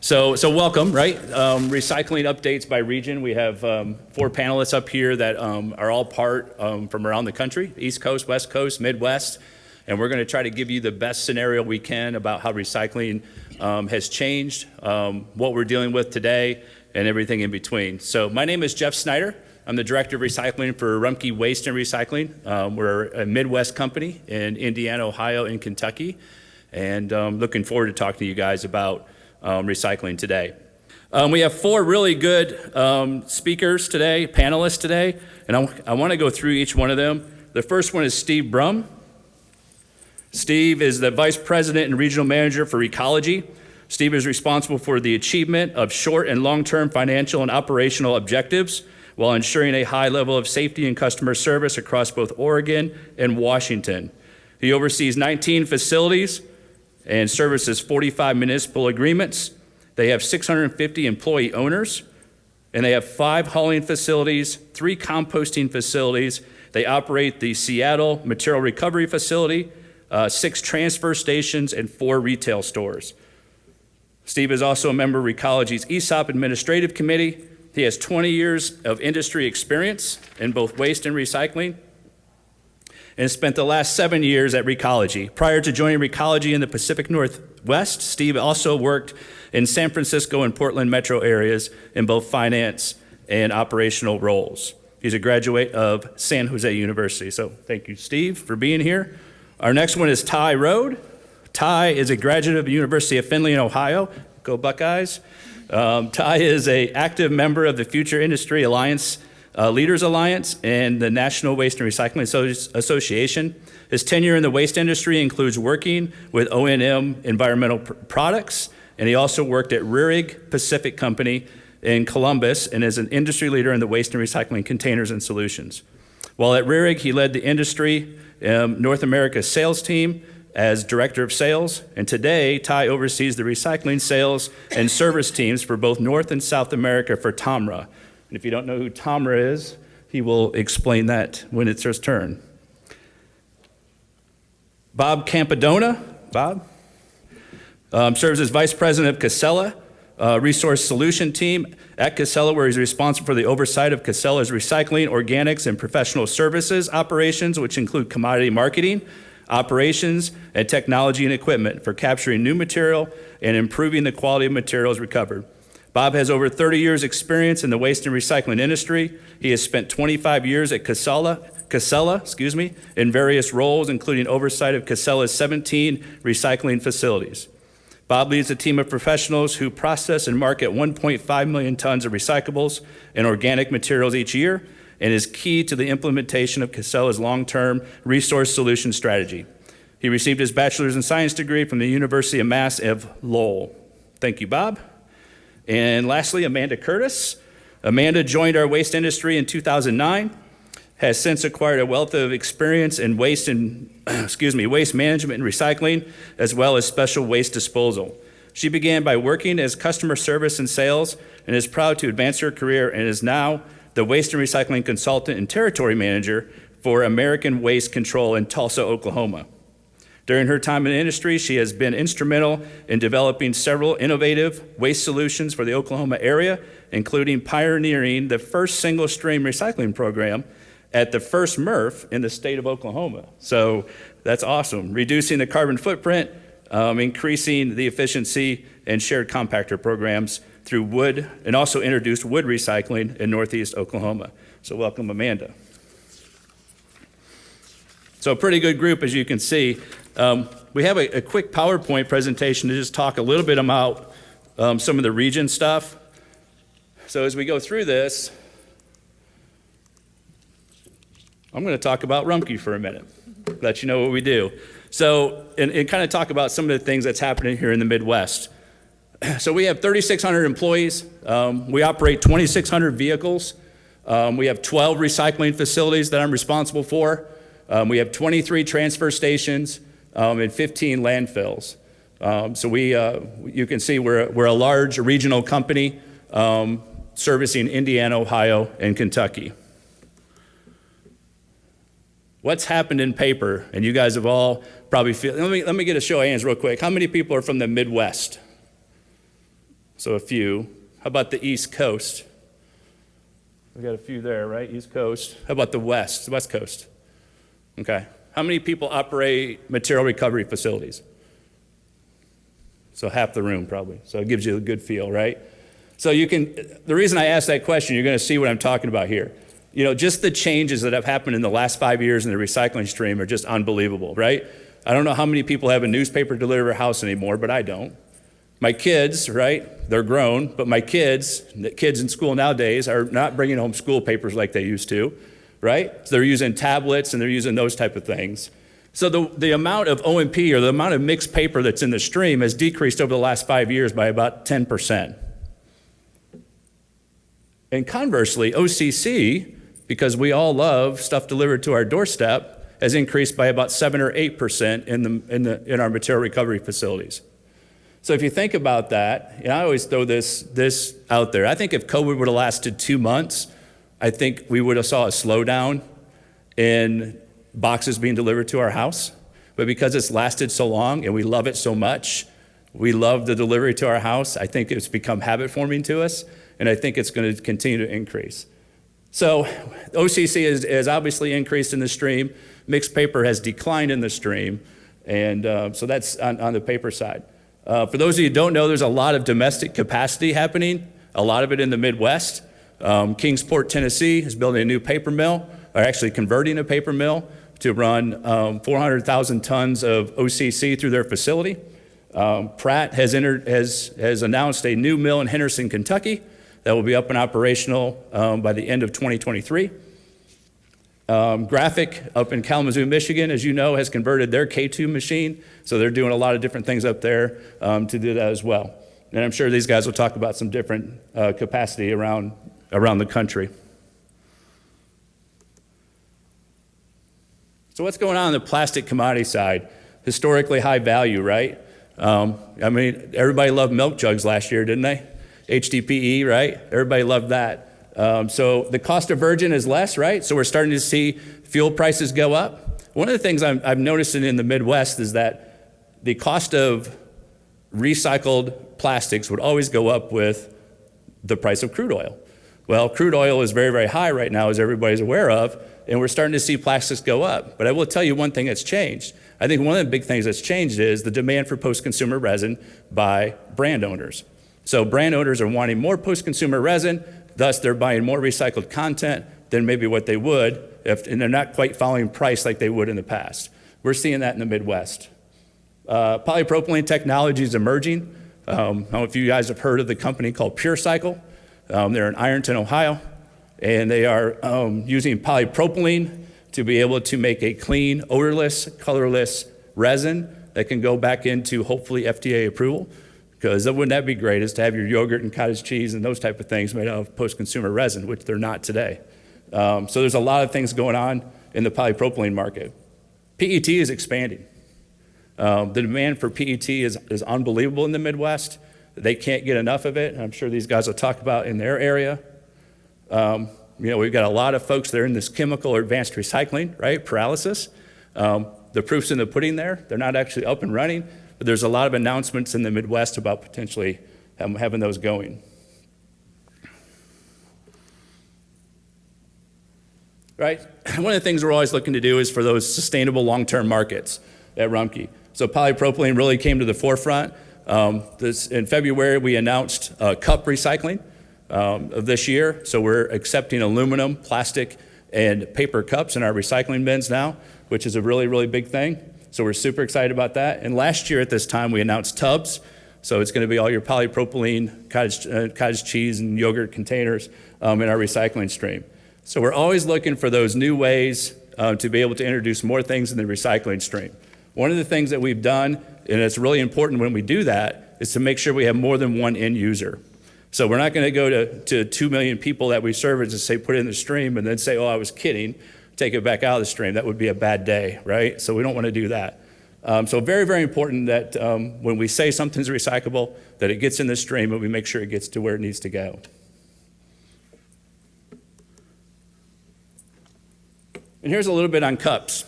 So welcome, right? Recycling updates by region. We have 4 panelists up here that are all part from around the country, East Coast, West Coast, Midwest, and we're going to try to give you the best scenario we can about how recycling has changed, what we're dealing with today, and everything in between. So my name is Jeff Snyder. I'm the Director of Recycling for Rumpke Waste and Recycling. We're a Midwest company in Indiana, Ohio, and Kentucky, and looking forward to talking to you guys about recycling today. We have 4 really good speakers today, panelists today, and I want to go through each one of them. The first one is Steve Brum. Steve is the Vice President and Regional Manager for Recology. Steve is responsible for the achievement of short and long-term financial and operational objectives while ensuring a high level of safety and customer service across both Oregon and Washington. He oversees 19 facilities and services 45 municipal agreements. They have 650 employee owners, and they have 5 hauling facilities, 3 composting facilities. They operate the Seattle Material Recovery Facility, 6 transfer stations, and 4 retail stores. Steve is also a member of Recology's ESOP Administrative Committee. He has 20 years of industry experience in both waste and recycling, and spent the last 7 years at Recology. Prior to joining Recology in the Pacific Northwest, Steve also worked in San Francisco and Portland metro areas in both finance and operational roles. He's a graduate of San Jose University. So thank you, Steve, for being here. Our next one is Ty Rhoad. Ty is a graduate of the University of Findlay in Ohio. Go Buckeyes. Ty is an active member of the Future Industry Alliance, Leaders Alliance, and the National Waste and Recycling Association. His tenure in the waste industry includes working with O&M Environmental Products, and he also worked at Reurig Pacific Company in Columbus and is an industry leader in the waste and recycling containers and solutions. While at Reurig, he led the industry North America sales team as Director of Sales, and today, Ty oversees the recycling sales and service teams for both North and South America for TOMRA. And if you don't know who TOMRA is, he will explain that when it's his turn. Bob Cappadona, serves as Vice President of Casella, Resource Solution Team at Casella, where he's responsible for the oversight of Casella's recycling, organics, and professional services operations, which include commodity marketing, operations, and technology and equipment for capturing new material and improving the quality of materials recovered. Bob has over 30 years experience in the waste and recycling industry. He has spent 25 years at Casella, in various roles, including oversight of Casella's 17 recycling facilities. Bob leads a team of professionals who process and market 1.5 million tons of recyclables and organic materials each year, and is key to the implementation of Casella's long-term resource solution strategy. He received his bachelor's in science degree from the University of Mass of Lowell. Thank you, Bob. And lastly, Amanda Curtis. Amanda joined our waste industry in 2009, has since acquired a wealth of experience in waste management and recycling, as well as special waste disposal. She began by working as customer service and sales, and is proud to advance her career, and is now the waste and recycling consultant and territory manager for American Waste Control in Tulsa, Oklahoma. During her time in the industry, she has been instrumental in developing several innovative waste solutions for the Oklahoma area, including pioneering the first single-stream recycling program at the first MRF in the state of Oklahoma. So that's awesome. Reducing the carbon footprint, increasing the efficiency, and shared compactor programs through wood, and also introduced wood recycling in Northeast Oklahoma. So welcome, Amanda. So a pretty good group, as you can see. We have a quick PowerPoint presentation to just talk a little bit about some of the region stuff. So as we go through this, I'm going to talk about Rumpke for a minute, let you know what we do. So, and kind of talk about some of the things that's happening here in the Midwest. So we have 3,600 employees. We operate 2,600 vehicles. We have 12 recycling facilities that I'm responsible for. We have 23 transfer stations and 15 landfills. So you can see we're a large regional company servicing Indiana, Ohio, and Kentucky. What's happened in paper? And you guys have all probably let me get a show of hands real quick. How many people are from the Midwest? So a few. How about the East Coast? We got a few there, right? East Coast. How about the West Coast? Okay. How many people operate material recovery facilities? So half the room probably. So it gives you a good feel, right? So the reason I asked that question, you're going to see what I'm talking about here. You know, just the changes that have happened in the last 5 years in the recycling stream are just unbelievable, right? I don't know how many people have a newspaper delivered to their house anymore, but I don't. My kids, right, they're grown, but my kids in school nowadays are not bringing home school papers like they used to, right? So they're using tablets and they're using those type of things. So the amount of OMP, or the amount of mixed paper that's in the stream, has decreased over the last 5 years by about 10%. And conversely, OCC, because we all love stuff delivered to our doorstep, has increased by about 7 or 8% in our material recovery facilities. So if you think about that, and I always throw this out there, I think if COVID would have lasted 2 months, I think we would have saw a slowdown in boxes being delivered to our house. But because it's lasted so long and we love it so much, we love the delivery to our house, I think it's become habit forming to us, and I think it's going to continue to increase. So OCC has obviously increased in the stream. Mixed paper has declined in the stream, and so that's on the paper side. For those of you who don't know, there's a lot of domestic capacity happening, a lot of it in the Midwest. Kingsport, Tennessee is building a new paper mill, or actually converting a paper mill to run 400,000 tons of OCC through their facility. Pratt has announced a new mill in Henderson, Kentucky that will be up and operational by the end of 2023. Graphic up in Kalamazoo, Michigan, as you know, has converted their K2 machine, so they're doing a lot of different things up there to do that as well. And I'm sure these guys will talk about some different capacity around the country. So what's going on the plastic commodity side? Historically high value, right? I mean, everybody loved milk jugs last year, didn't they? HDPE, right? Everybody loved that. So the cost of virgin is less, right? So we're starting to see fuel prices go up. One of the things I've noticed in the Midwest is that the cost of recycled plastics would always go up with the price of crude oil. Well, crude oil is very, very high right now, as everybody's aware of, and we're starting to see plastics go up. But I will tell you one thing that's changed. I think one of the big things that's changed is the demand for post-consumer resin by brand owners. So brand owners are wanting more post-consumer resin, thus they're buying more recycled content than maybe what they would, and they're not quite following price like they would in the past. We're seeing that in the Midwest. Polypropylene Technology is emerging. I don't know if you guys have heard of the company called PureCycle. They're in Ironton, Ohio, and they are using polypropylene to be able to make a clean, odorless, colorless resin that can go back into hopefully FDA approval. Because wouldn't that be great, is to have your yogurt and cottage cheese and those type of things made out of post-consumer resin, which they're not today. So there's a lot of things going on in the polypropylene market. PET is expanding. The demand for PET is unbelievable in the Midwest. They can't get enough of it. I'm sure these guys will talk about in their area. We've got a lot of folks that are in this chemical or advanced recycling, right? Paralysis. The proof's in the pudding there. They're not actually up and running. But there's a lot of announcements in the Midwest about potentially having those going. Right? One of the things we're always looking to do is for those sustainable long-term markets at Rumpke. So polypropylene really came to the forefront. In February, we announced cup recycling of this year. So we're accepting aluminum, plastic, and paper cups in our recycling bins now, which is a really, really big thing. So we're super excited about that. And last year at this time, we announced tubs. So it's going to be all your polypropylene, cottage cheese, and yogurt containers in our recycling stream. So we're always looking for those new ways to be able to introduce more things in the recycling stream. One of the things that we've done, and it's really important when we do that, is to make sure we have more than one end user. So we're not going to go to 2 million people that we service and say, put it in the stream, and then say, oh, I was kidding. Take it back out of the stream. That would be a bad day, right? So we don't want to do that. So very, very important that when we say something's recyclable, that it gets in the stream and we make sure it gets to where it needs to go. And here's a little bit on cups.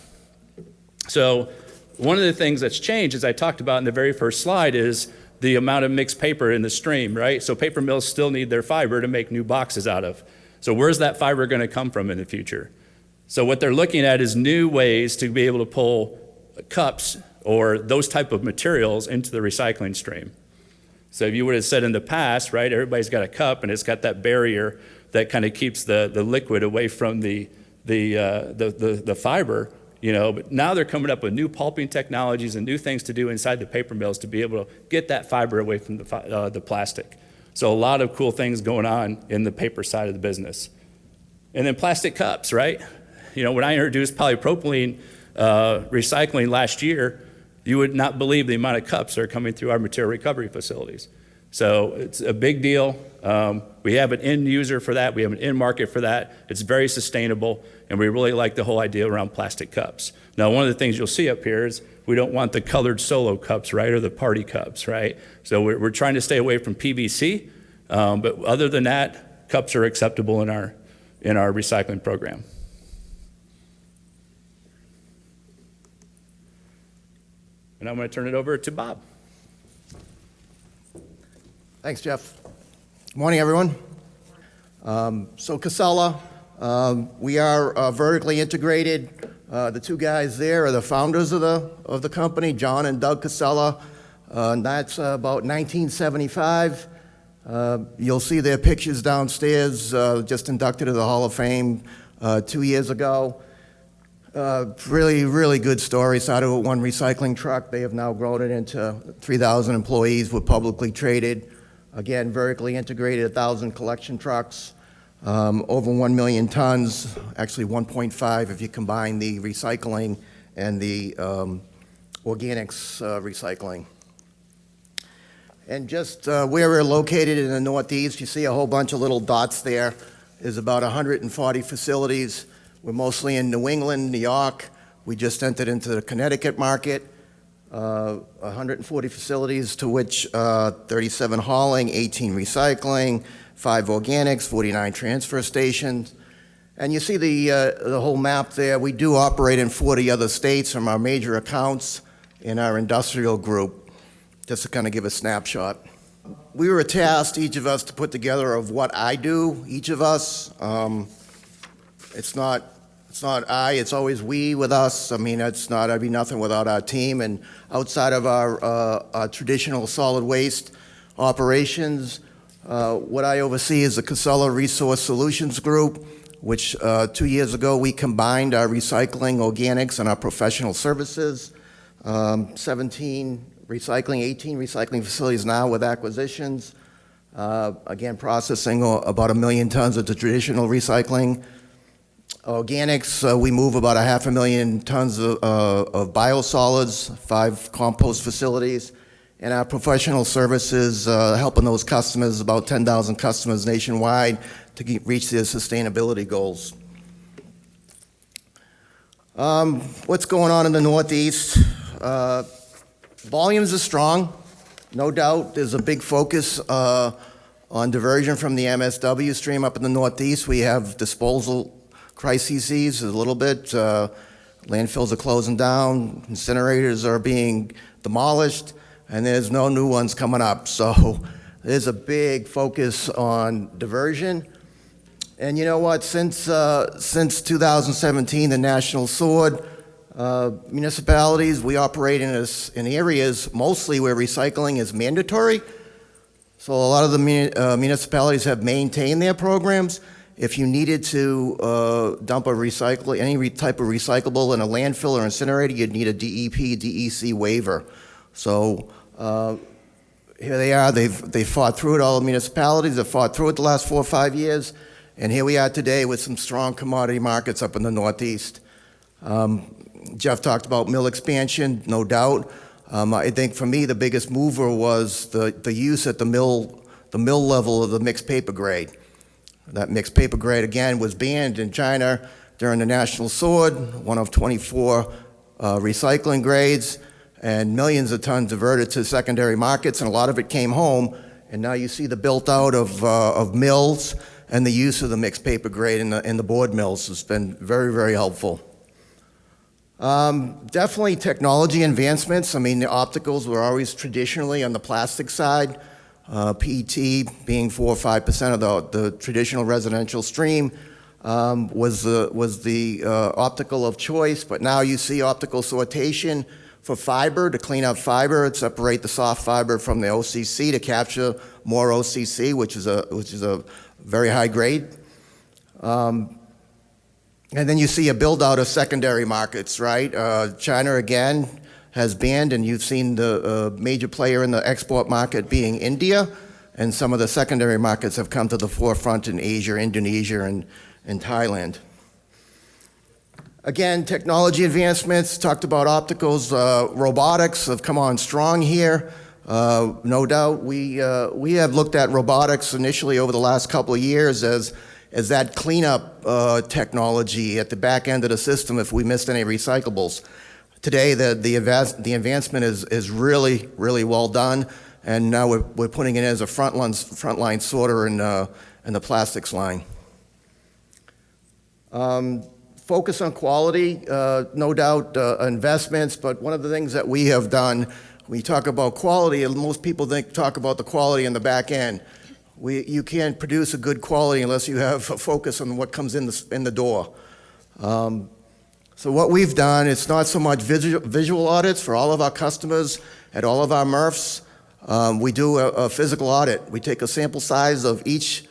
So one of the things that's changed, as I talked about in the very first slide, is the amount of mixed paper in the stream, right? So paper mills still need their fiber to make new boxes out of. So where's that fiber going to come from in the future? So what they're looking at is new ways to be able to pull cups or those type of materials into the recycling stream. So if you would have said in the past, right, everybody's got a cup and it's got that barrier that kind of keeps the liquid away from the fiber, you know, but now they're coming up with new pulping technologies and new things to do inside the paper mills to be able to get that fiber away from the plastic. So a lot of cool things going on in the paper side of the business. And then plastic cups, right? You know, when I introduced polypropylene recycling last year, you would not believe the amount of cups that are coming through our material recovery facilities. So it's a big deal. We have an end user for that. We have an end market for that. It's very sustainable, and we really like the whole idea around plastic cups. Now, one of the things you'll see up here is we don't want the colored solo cups, right, or the party cups, right? So we're trying to stay away from PVC, but other than that, cups are acceptable in our recycling program. And I'm going to turn it over to Bob. Thanks, Jeff. Good morning, everyone. So Casella, we are vertically integrated. The two guys there are the founders of the company, John and Doug Casella. And that's about 1975. You'll see their pictures downstairs, just inducted to the Hall of Fame 2 years ago. Really, really good story. Started with one recycling truck. They have now grown it into 3,000 employees. We're publicly traded. Again, vertically integrated, 1,000 collection trucks, over 1 million tons, actually 1.5 if you combine the recycling and the organics recycling. And just where we're located in the Northeast, you see a whole bunch of little dots there. There's about 140 facilities. We're mostly in New England, New York. We just entered into the Connecticut market. 140 facilities, to which 37 hauling, 18 recycling, 5 organics, 49 transfer stations. And you see the whole map there. We do operate in 40 other states from our major accounts in our industrial group, just to kind of give a snapshot. We were tasked, each of us, to put together of what I do, each of us. It's not I, it's always we with us. I mean, I'd be nothing without our team. And outside of our traditional solid waste operations, what I oversee is the Casella Resource Solutions Group, which 2 years ago we combined our recycling, organics, and our professional services. 17 recycling, 18 recycling facilities now with acquisitions. Again, processing about 1 million tons of the traditional recycling. Organics, we move about 500,000 tons of biosolids, 5 compost facilities, and our professional services, helping those customers, about 10,000 customers nationwide, to reach their sustainability goals. What's going on in the Northeast? Volumes are strong, no doubt. There's a big focus on diversion from the MSW stream up in the Northeast. We have disposal crises a little bit. Landfills are closing down, incinerators are being demolished, and there's no new ones coming up. So there's a big focus on diversion. And you know what, since 2017, the National Sword, municipalities, we operate in areas mostly where recycling is mandatory. So a lot of the municipalities have maintained their programs. If you needed to dump any type of recyclable in a landfill or incinerator, you'd need a DEP, DEC waiver. So here they are. They fought through it. All the municipalities have fought through it the last 4 or 5 years, and here we are today with some strong commodity markets up in the Northeast. Jeff talked about mill expansion, no doubt. I think for me the biggest mover was the use at the mill level of the mixed paper grade. That mixed paper grade, again, was banned in China during the National Sword, one of 24 recycling grades, and millions of tons diverted to secondary markets, and a lot of it came home, and now you see the built out of mills and the use of the mixed paper grade in the board mills has been very, very helpful. Definitely technology advancements. I mean, the opticals were always traditionally on the plastic side, PET being 4 or 5% of the traditional residential stream was the optical of choice, but now you see optical sortation for fiber to clean up fiber and separate the soft fiber from the OCC to capture more OCC, which is a very high grade. And then you see a build out of secondary markets, right? China again has banned, and you've seen the major player in the export market being India, and some of the secondary markets have come to the forefront in Asia, Indonesia, and Thailand. Again, technology advancements, talked about opticals, robotics have come on strong here. No doubt, we have looked at robotics initially over the last couple of years as that cleanup technology at the back end of the system if we missed any recyclables. Today, the advancement is really, really well done, and now we're putting it as a frontline sorter in the plastics line. Focus on quality, no doubt investments, but one of the things that we have done, when you talk about quality, and most people talk about the quality in the back end. You can't produce a good quality unless you have a focus on what comes in the door. So what we've done, it's not so much visual audits for all of our customers at all of our MRFs. We do a physical audit. We take a sample size of each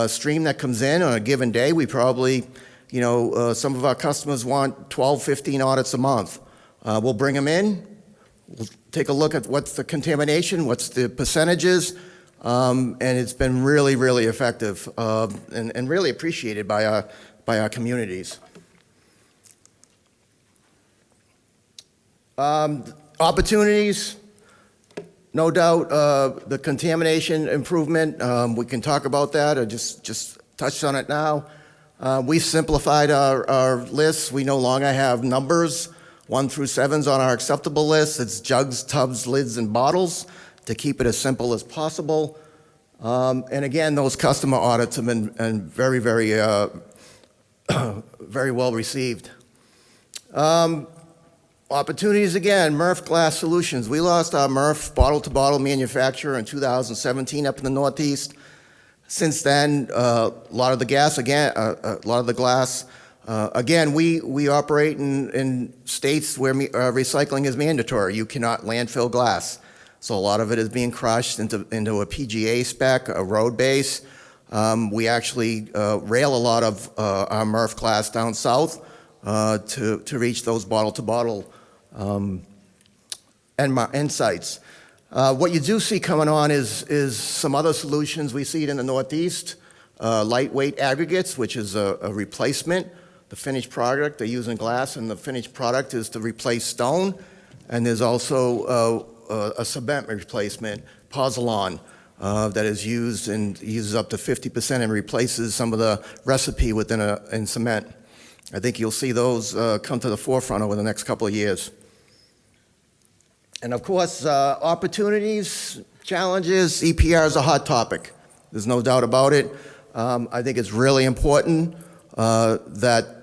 stream that comes in on a given day. We probably, some of our customers want 12, 15 audits a month. We'll bring them in. We'll take a look at what's the contamination, what's the percentages, and it's been really, really effective and really appreciated by our communities. Opportunities, no doubt, the contamination improvement, we can talk about that. I just touched on it now. We've simplified our lists. We no longer have numbers, 1 through 7s on our acceptable list. It's jugs, tubs, lids, and bottles to keep it as simple as possible. And again, those customer audits have been very, very, very well received. Opportunities again, MRF Glass Solutions. We lost our MRF bottle-to-bottle manufacturer in 2017 up in the Northeast. Since then, a lot of the glass, again, we operate in states where recycling is mandatory. You cannot landfill glass. So a lot of it is being crushed into a PGA spec, a Rhoad base. We actually rail a lot of our MRF glass down south to reach those bottle-to-bottle end sites. What you do see coming on is some other solutions. We see it in the Northeast, lightweight aggregates, which is a replacement. The finished product, they're using glass, and the finished product is to replace stone. And there's also a cement replacement, Pozzolan, that is used and uses up to 50% and replaces some of the recipe in cement. I think you'll see those come to the forefront over the next couple of years. And of course, opportunities, challenges, EPR is a hot topic. There's no doubt about it. I think it's really important that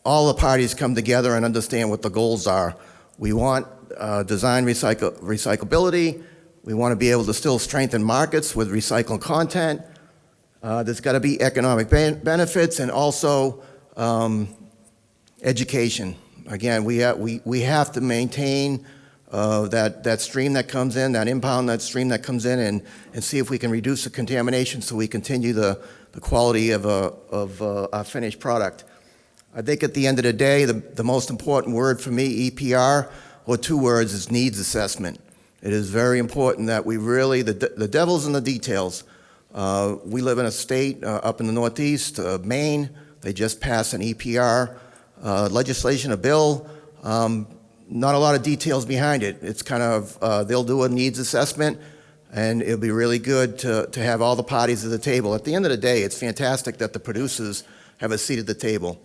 all the parties come together and understand what the goals are. We want design recyclability. We want to be able to still strengthen markets with recycled content. There's got to be economic benefits and also education. Again, we have to maintain that stream that comes in, that impound that stream that comes in, and see if we can reduce the contamination so we continue the quality of our finished product. I think at the end of the day, the most important word for me, EPR, or 2 words, is needs assessment. It is very important that we really, the devil's in the details. We live in a state up in the Northeast, Maine. They just passed an EPR legislation, a bill. Not a lot of details behind it. It's kind of, they'll do a needs assessment, and it'll be really good to have all the parties at the table. At the end of the day, it's fantastic that the producers have a seat at the table.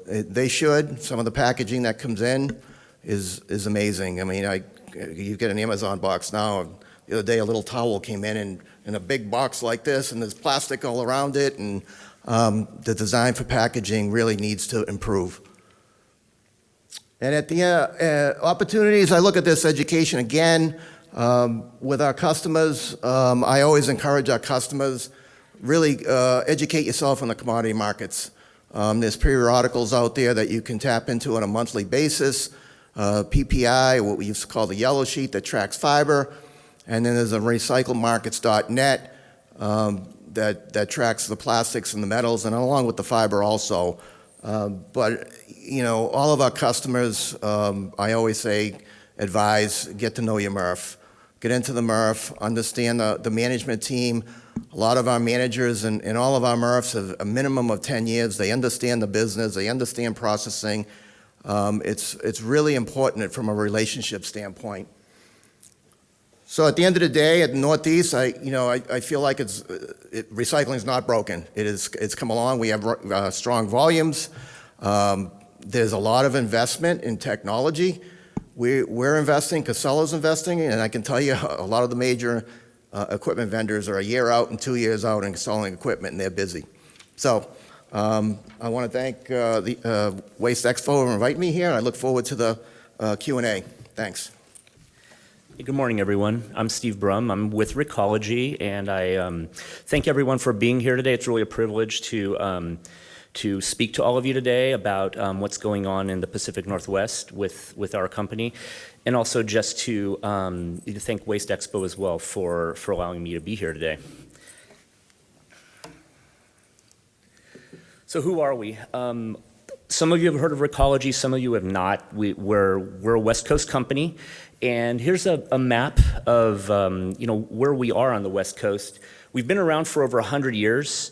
They should. Some of the packaging that comes in is amazing. I mean, you get an Amazon box now. The other day, a little towel came in a big box like this, and there's plastic all around it, and the design for packaging really needs to improve. And at the opportunities, I look at this education again with our customers. I always encourage our customers, really educate yourself on the commodity markets. There's periodicals out there that you can tap into on a monthly basis. PPI, what we used to call the yellow sheet that tracks fiber. And then there's a recyclemarkets.net that tracks the plastics and the metals, and along with the fiber also. But, you know, all of our customers, I always say, advise, get to know your MRF. Get into the MRF, understand the management team. A lot of our managers and all of our MRFs have a minimum of 10 years. They understand the business. They understand processing. It's really important from a relationship standpoint. So at the end of the day, at the Northeast, I feel like recycling is not broken. It's come along. We have strong volumes. There's a lot of investment in technology. We're investing, Casella's investing, and I can tell you a lot of the major equipment vendors are a year out and 2 years out installing equipment, and they're busy. So I want to thank the Waste Expo for inviting me here, and I look forward to the Q&A. Thanks. Hey, good morning, everyone. I'm Steve Brum. I'm with Recology, and I thank everyone for being here today. It's really a privilege to speak to all of you today about what's going on in the Pacific Northwest with our company, and also just to thank Waste Expo as well for allowing me to be here today. So who are we? Some of you have heard of Recology, some of you have not. We're a West Coast company, and here's a map of where we are on the West Coast. We've been around for over 100 years,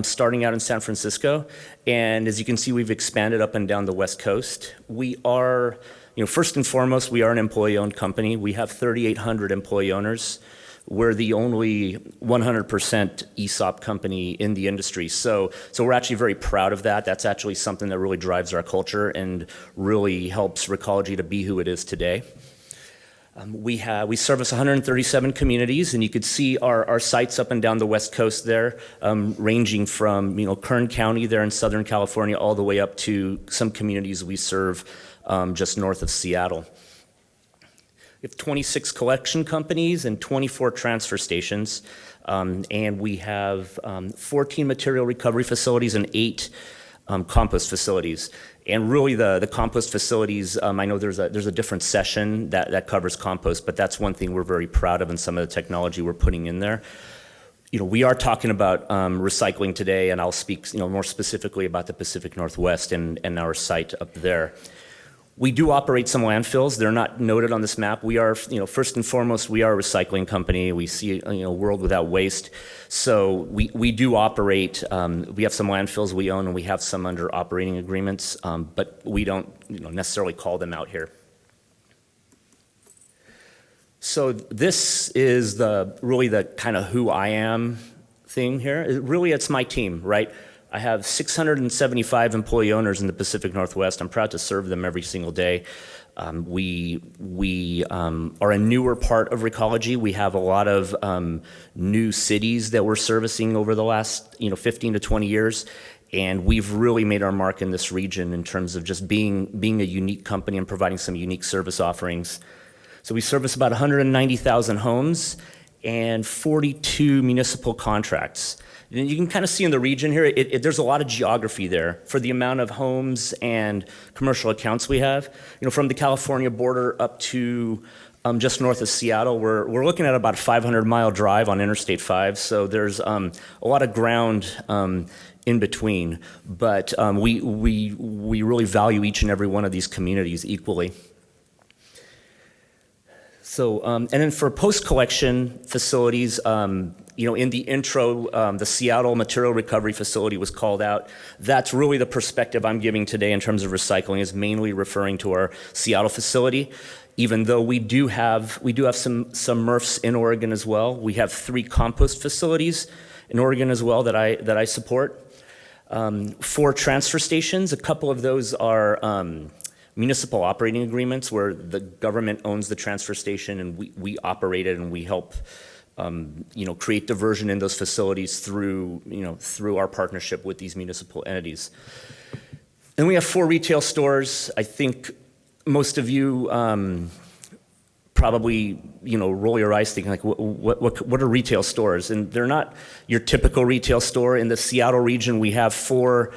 starting out in San Francisco, and as you can see, we've expanded up and down the West Coast. We are, first and foremost, we are an employee-owned company. We have 3,800 employee owners. We're the only 100% ESOP company in the industry. So we're actually very proud of that. That's actually something that really drives our culture and really helps Recology to be who it is today. We service 137 communities, and you could see our sites up and down the West Coast there, ranging from Kern County there in Southern California all the way up to some communities we serve just north of Seattle. We have 26 collection companies and 24 transfer stations, and we have 14 material recovery facilities and 8 compost facilities. And really the compost facilities, I know there's a different session that covers compost, but that's one thing we're very proud of and some of the technology we're putting in there. We are talking about recycling today, and I'll speak more specifically about the Pacific Northwest and our site up there. We do operate some landfills. They're not noted on this map. We are, first and foremost, we are a recycling company. We see a world without waste. So we do operate, we have some landfills we own, and we have some under operating agreements, but we don't necessarily call them out here. So this is really the kind of who I am thing here. Really, it's my team, right? I have 675 employee owners in the Pacific Northwest. I'm proud to serve them every single day. We are a newer part of Recology. We have a lot of new cities that we're servicing over the last 15 to 20 years, and we've really made our mark in this region in terms of just being a unique company and providing some unique service offerings. So we service about 190,000 homes and 42 municipal contracts. And you can kind of see in the region here, there's a lot of geography there for the amount of homes and commercial accounts we have. From the California border up to just north of Seattle, we're looking at about a 500-mile drive on Interstate 5. So there's a lot of ground in between, but we really value each and every one of these communities equally. So, and then for post-collection facilities, in the intro, the Seattle Material Recovery Facility was called out. That's really the perspective I'm giving today in terms of recycling, is mainly referring to our Seattle facility, even though we do have some MRFs in Oregon as well. We have 3 compost facilities in Oregon as well that I support. 4 transfer stations, a couple of those are municipal operating agreements where the government owns the transfer station and we operate it, and we help create diversion in those facilities through our partnership with these municipal entities. And we have 4 retail stores. I think most of you probably, roll your eyes thinking like, what are retail stores? And they're not your typical retail store. In the Seattle region, we have four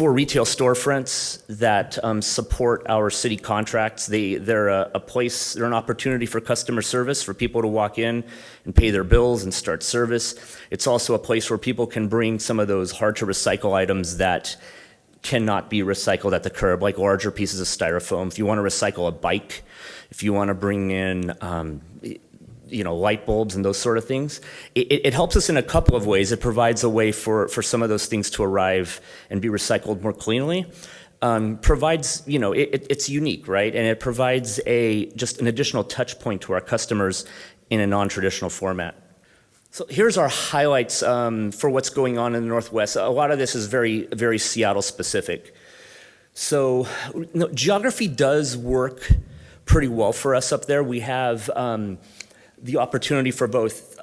retail storefronts that support our city contracts. They're a place, they're an opportunity for customer service, for people to walk in and pay their bills and start service. It's also a place where people can bring some of those hard to recycle items that cannot be recycled at the curb, like larger pieces of styrofoam. If you want to recycle a bike, if you want to bring in light bulbs and those sort of things. It helps us in a couple of ways. It provides a way for some of those things to arrive and be recycled more cleanly. Provides, it's unique, right? And it provides just an additional touch point to our customers in a non-traditional format. So here's our highlights for what's going on in the Northwest. A lot of this is very, very Seattle specific. So geography does work pretty well for us up there. We have the opportunity for both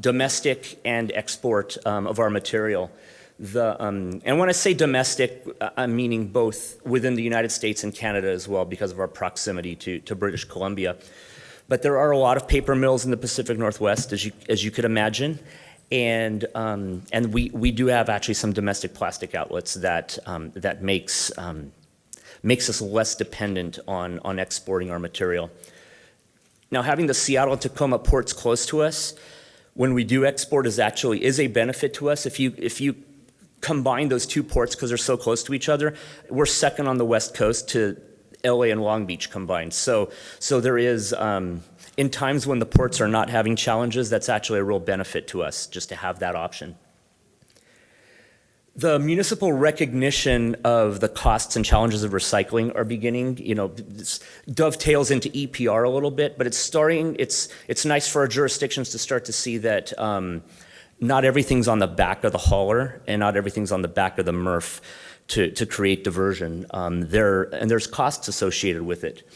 domestic and export of our material. And when I say domestic, I'm meaning both within the United States and Canada as well because of our proximity to British Columbia. But there are a lot of paper mills in the Pacific Northwest, as you could imagine. And we do have actually some domestic plastic outlets that makes us less dependent on exporting our material. Now, having the Seattle and Tacoma ports close to us, when we do export, is a benefit to us. If you combine those two ports because they're so close to each other, we're second on the West Coast to LA and Long Beach combined. So there is, in times when the ports are not having challenges, that's actually a real benefit to us just to have that option. The municipal recognition of the costs and challenges of recycling are beginning, this dovetails into EPR a little bit, but it's nice for our jurisdictions to start to see that not everything's on the back of the hauler and not everything's on the back of the MRF to create diversion. There's costs associated with it.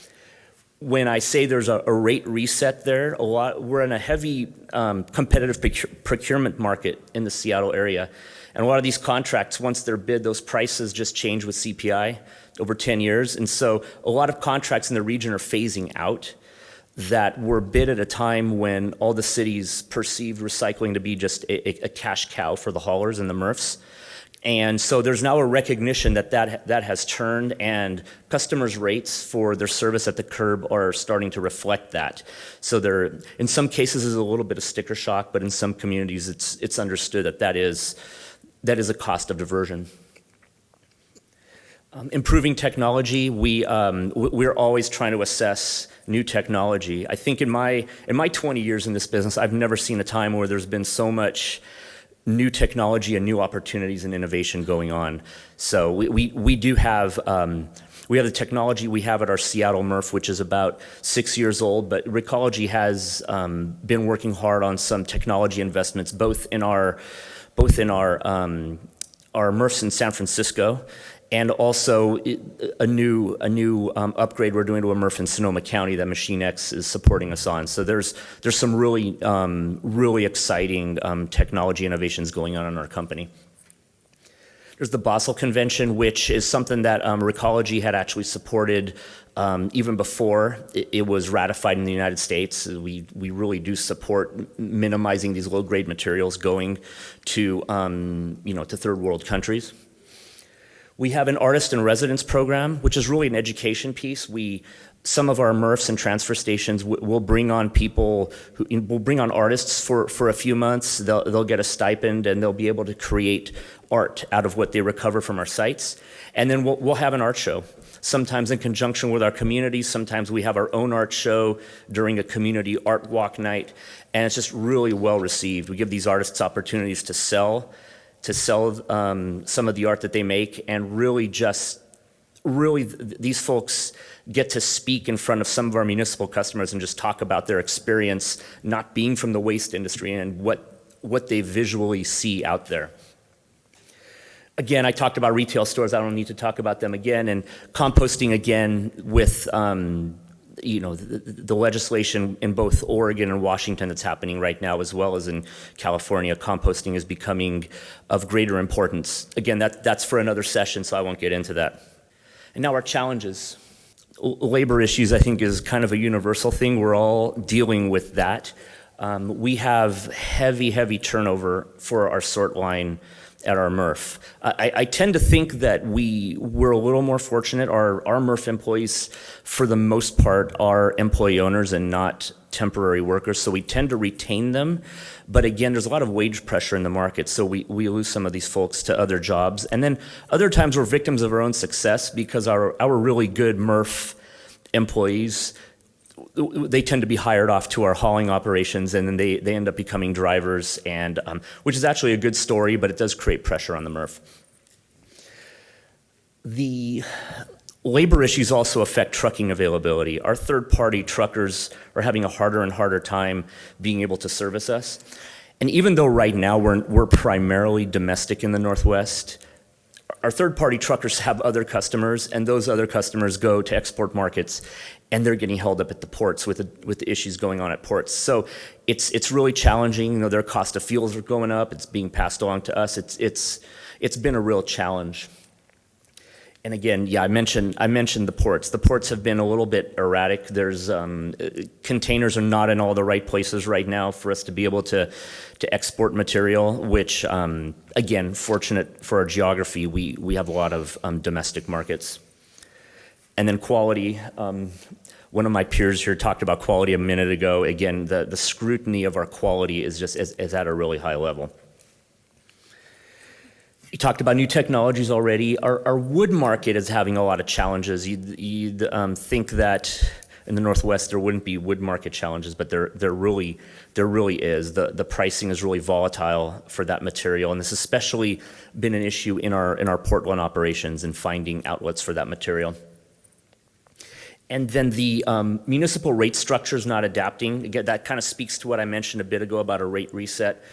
When I say there's a rate reset there, we're in a heavy competitive procurement market in the Seattle area. And a lot of these contracts, once they're bid, those prices just change with CPI over 10 years. And so a lot of contracts in the region are phasing out that were bid at a time when all the cities perceived recycling to be just a cash cow for the haulers and the MRFs. And so there's now a recognition that has turned, and customers' rates for their service at the curb are starting to reflect that. So there, in some cases, is a little bit of sticker shock, but in some communities, it's understood that is a cost of diversion. Improving technology, we're always trying to assess new technology. I think in my 20 years in this business, I've never seen a time where there's been so much new technology and new opportunities and innovation going on. So we do have we have the technology we have at our Seattle MRF, which is about 6 years old, but Recology has been working hard on some technology investments, both in our MRFs in San Francisco, and also a new upgrade we're doing to a MRF in Sonoma County that Machine X is supporting us on. So there's some really exciting technology innovations going on in our company. There's the Basel Convention, which is something that Recology had actually supported even before it was ratified in the United States. We really do support minimizing these low-grade materials going to to third world countries. We have an artist in residence program, which is really an education piece. Some of our MRFs and transfer stations will bring on people, we'll bring on artists for a few months. They'll get a stipend and they'll be able to create art out of what they recover from our sites. And then we'll have an art show, sometimes in conjunction with our community. Sometimes we have our own art show during a community art walk night. And it's just really well received. We give these artists opportunities to sell some of the art that they make, and really these folks get to speak in front of some of our municipal customers and just talk about their experience not being from the waste industry and what they visually see out there. Again, I talked about retail stores. I don't need to talk about them again. And composting, again, with the legislation in both Oregon and Washington that's happening right now, as well as in California, composting is becoming of greater importance. Again, that's for another session, so I won't get into that. And now our challenges. Labor issues, I think, is kind of a universal thing. We're all dealing with that. We have heavy turnover for our sort line at our MRF. I tend to think that we're a little more fortunate. Our MRF employees, for the most part, are employee owners and not temporary workers, so we tend to retain them. But again, there's a lot of wage pressure in the market, so we lose some of these folks to other jobs. And then other times we're victims of our own success because our really good MRF employees, they tend to be hired off to our hauling operations, and then they end up becoming drivers, and which is actually a good story, but it does create pressure on the MRF. The labor issues also affect trucking availability. Our third-party truckers are having a harder and harder time being able to service us. And even though right now we're primarily domestic in the Northwest, our third-party truckers have other customers, and those other customers go to export markets, and they're getting held up at the ports with the issues going on at ports. So it's really challenging. You know, their cost of fuels are going up. It's being passed along to us. It's been a real challenge. And again, yeah, I mentioned the ports. The ports have been a little bit erratic. There's containers are not in all the right places right now for us to be able to export material, which again, fortunate for our geography, we have a lot of domestic markets. And then quality. One of my peers here talked about quality a minute ago. Again, the scrutiny of our quality is at a really high level. You talked about new technologies already. Our wood market is having a lot of challenges. You'd think that in the Northwest there wouldn't be wood market challenges, but there really is. The pricing is really volatile for that material, and this has especially been an issue in our Portland operations and finding outlets for that material. And then the municipal rate structure is not adapting. Again, that kind of speaks to what I mentioned a bit ago about a rate reset.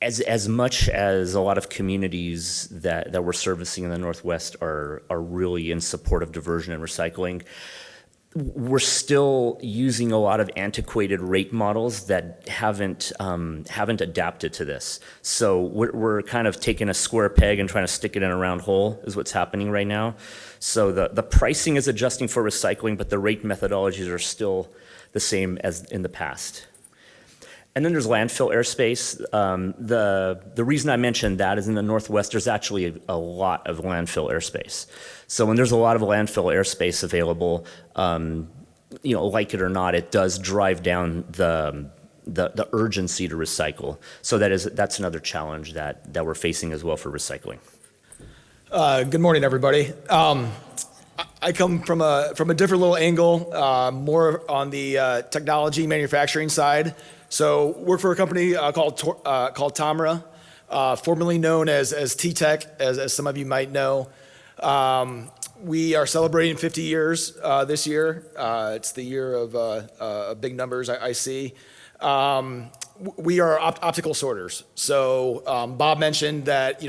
As much as a lot of communities that we're servicing in the Northwest are really in support of diversion and recycling, we're still using a lot of antiquated rate models that haven't adapted to this. So we're kind of taking a square peg and trying to stick it in a round hole is what's happening right now. So the pricing is adjusting for recycling, but the rate methodologies are still the same as in the past. And then there's landfill airspace. The reason I mentioned that is in the Northwest, there's actually a lot of landfill airspace. So when there's a lot of landfill airspace available, like it or not, it does drive down the urgency to recycle. So that's another challenge that we're facing as well for recycling. Good morning, everybody. I come from a different little angle, more on the technology manufacturing side. So work for a company called TOMRA, formerly known as T-Tech, as some of you might know. We are celebrating 50 years this year. It's the year of big numbers, I see. We are optical sorters. So Bob mentioned that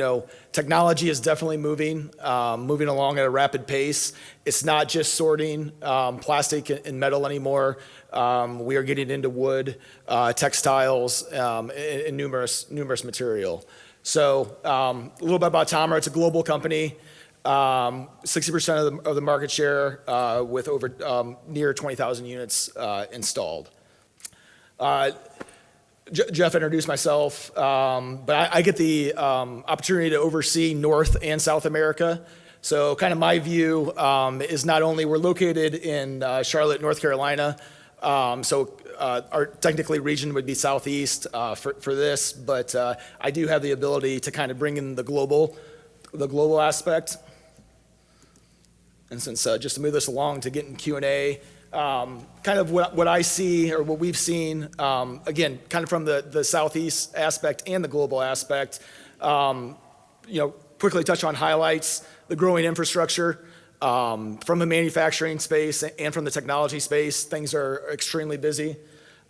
technology is definitely moving along at a rapid pace. It's not just sorting plastic and metal anymore. We are getting into wood, textiles, and numerous material. So a little bit about TOMRA. It's a global company. 60% of the market share with over near 20,000 units installed. Jeff introduced myself, but I get the opportunity to oversee North and South America. So kind of my view is not only we're located in Charlotte, North Carolina, so our technically region would be Southeast for this, but I do have the ability to kind of bring in the global aspect. And since just to move this along to get in Q&A, kind of what I see or what we've seen, again, kind of from the Southeast aspect and the global aspect, quickly touch on highlights, the growing infrastructure from the manufacturing space and from the technology space. Things are extremely busy.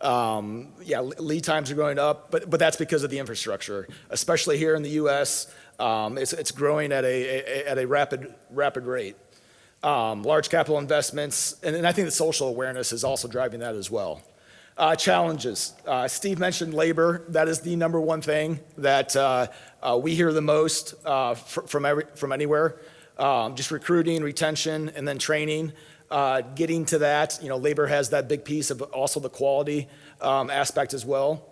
Lead times are going up, but that's because of the infrastructure, especially here in the U.S. It's growing at a rapid rate. Large capital investments, and I think the social awareness is also driving that as well. Challenges. Steve mentioned labor. That is the number one thing that we hear the most from anywhere. just recruiting, retention, and then training. Getting to that, labor has that big piece of also the quality aspect as well.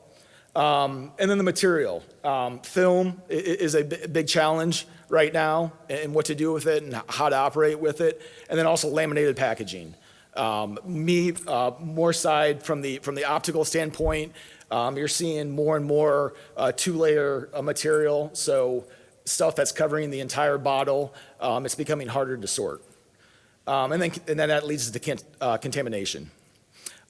And then the material. Film is a big challenge right now, and what to do with it and how to operate with it. And then also laminated packaging. More side from the optical standpoint, you're seeing more and more two-layer material, so stuff that's covering the entire bottle, it's becoming harder to sort. And then that leads to contamination.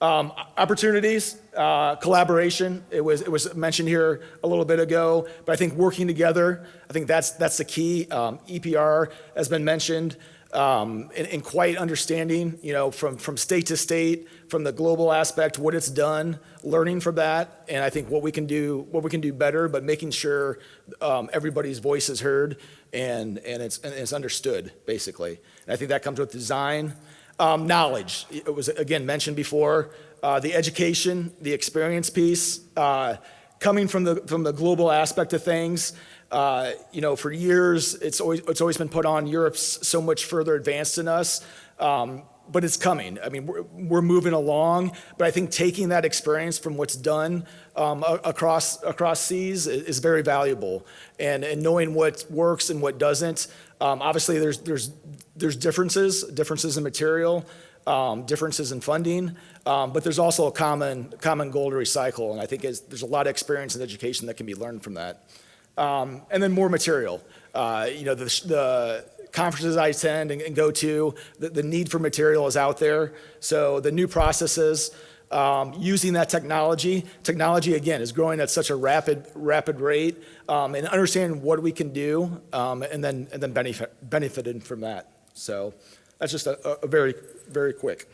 Opportunities, collaboration, it was mentioned here a little bit ago, but I think working together, I think that's the key. EPR has been mentioned, and quite understanding, from state to state, from the global aspect, what it's done, learning from that, and I think what we can do better, but making sure everybody's voice is heard and it's understood, basically. And I think that comes with design. Knowledge, it was again mentioned before, the education, the experience piece, coming from the global aspect of things. For years, it's always been put on Europe's so much further advanced than us, but it's coming. I mean, we're moving along, but I think taking that experience from what's done across seas is very valuable, and knowing what works and what doesn't. Obviously, there's differences in material, differences in funding, but there's also a common goal to recycle, and I think there's a lot of experience and education that can be learned from that. And then more material. The conferences I attend and go to, the need for material is out there. So the new processes, using that technology again is growing at such a rapid rate, and understanding what we can do, and then benefiting from that. So that's just a very, very quick.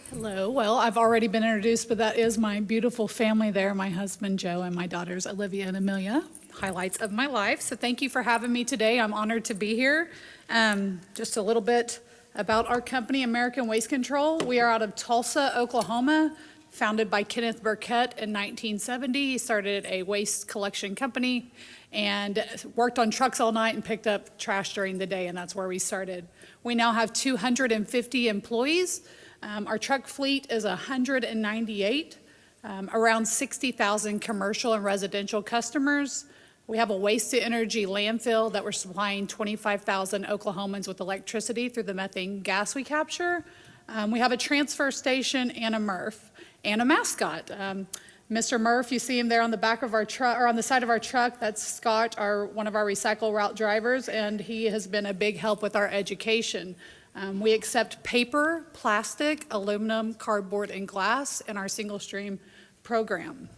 Hello. Well, I've already been introduced, but that is my beautiful family there, my husband, Joe, and my daughters, Olivia and Amelia, highlights of my life. So thank you for having me today. I'm honored to be here. Just a little bit about our company, American Waste Control. We are out of Tulsa, Oklahoma, founded by Kenneth Burkett in 1970. He started a waste collection company and worked on trucks all night and picked up trash during the day, and that's where we started. We now have 250 employees. Our truck fleet is 198, around 60,000 commercial and residential customers. We have a waste-to-energy landfill that we're supplying 25,000 Oklahomans with electricity through the methane gas we capture. We have a transfer station and a MRF and a mascot. Mr. Murph, you see him there on the back of our truck, or on the side of our truck. That's Scott, one of our recycle route drivers, and he has been a big help with our education. We accept paper, plastic, aluminum, cardboard, and glass in our single stream program.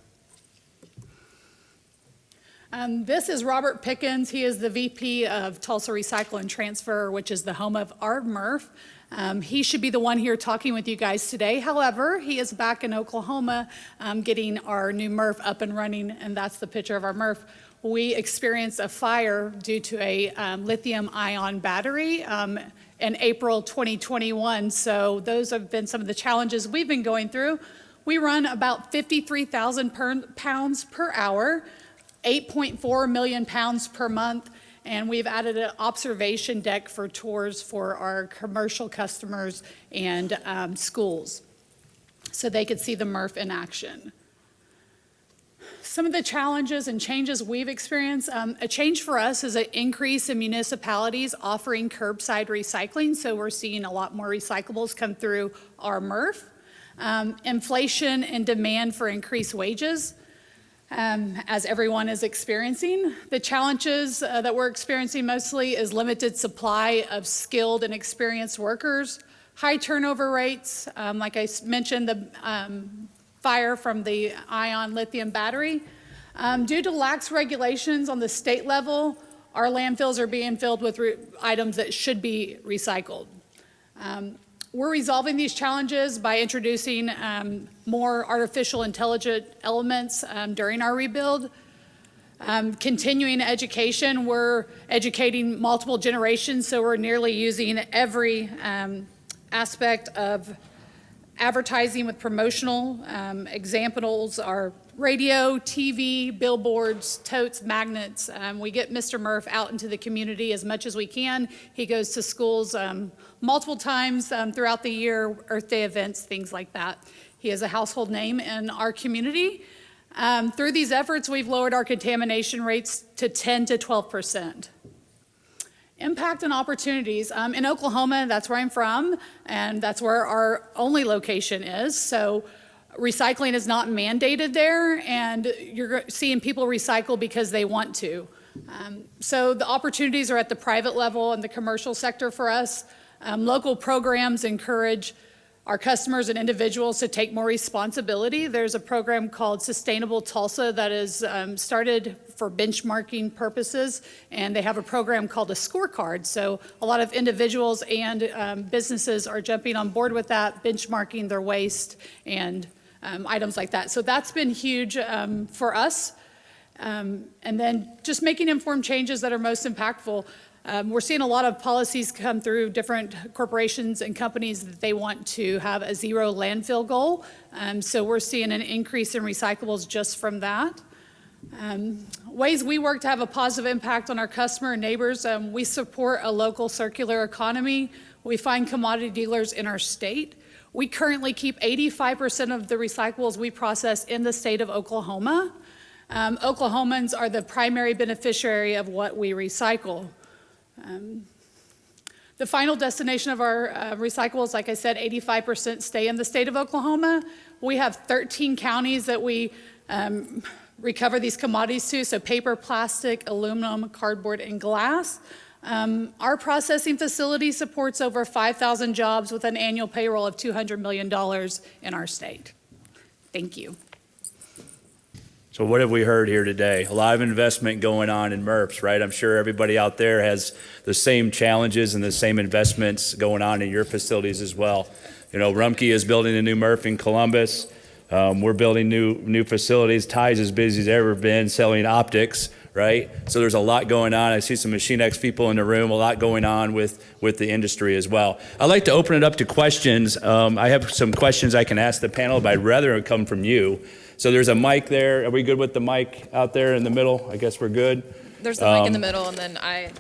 This is Robert Pickens. He is the VP of Tulsa Recycle and Transfer, which is the home of our MRF. He should be the one here talking with you guys today. However, he is back in Oklahoma getting our new MRF up and running, and that's the picture of our MRF. We experienced a fire due to a lithium-ion battery in April 2021, so those have been some of the challenges we've been going through. We run about 53,000 pounds per hour, 8.4 million pounds per month, and we've added an observation deck for tours for our commercial customers and schools, so they could see the MRF in action. Some of the challenges and changes we've experienced, a change for us is an increase in municipalities offering curbside recycling, so we're seeing a lot more recyclables come through our MRF. Inflation and demand for increased wages, as everyone is experiencing. The challenges that we're experiencing mostly is limited supply of skilled and experienced workers, high turnover rates, like I mentioned, the fire from the ion lithium battery. Due to lax regulations on the state level, our landfills are being filled with items that should be recycled. We're resolving these challenges by introducing more artificial intelligent elements during our rebuild. Continuing education, we're educating multiple generations, so we're nearly using every aspect of Advertising with promotional examples are radio, TV, billboards, totes, magnets. We get Mr. Murph out into the community as much as we can. He goes to schools multiple times throughout the year, Earth Day events, things like that. He is a household name in our community. Through these efforts, we've lowered our contamination rates to 10 to 12%. Impact and opportunities. In Oklahoma, that's where I'm from, and that's where our only location is. So recycling is not mandated there, and you're seeing people recycle because they want to. So the opportunities are at the private level and the commercial sector for us. Local programs encourage our customers and individuals to take more responsibility. There's a program called Sustainable Tulsa that is started for benchmarking purposes, and they have a program called a scorecard. So a lot of individuals and businesses are jumping on board with that, benchmarking their waste and items like that. So that's been huge for us. And then just making informed changes that are most impactful. We're seeing a lot of policies come through different corporations and companies that they want to have a zero landfill goal. So we're seeing an increase in recyclables just from that. Ways we work to have a positive impact on our customer and neighbors. We support a local circular economy. We find commodity dealers in our state. We currently keep 85% of the recyclables we process in the state of Oklahoma. Oklahomans are the primary beneficiary of what we recycle. The final destination of our recyclables, like I said, 85% stay in the state of Oklahoma. We have 13 counties that we recover these commodities to, so paper, plastic, aluminum, cardboard, and glass. Our processing facility supports over 5,000 jobs with an annual payroll of $200 million in our state. Thank you. So what have we heard here today? A lot of investment going on in MRFs, right? I'm sure everybody out there has the same challenges and the same investments going on in your facilities as well. You know, Rumpke is building a new MRF in Columbus. We're building new facilities. Ty's as busy as ever been selling optics, right? So there's a lot going on. I see some Machine X people in the room, a lot going on with the industry as well. I'd like to open it up to questions. I have some questions I can ask the panel, but I'd rather it come from you. So there's a mic there. Are we good with the mic out there in the middle? I guess we're good. There's the mic in the middle, and then I have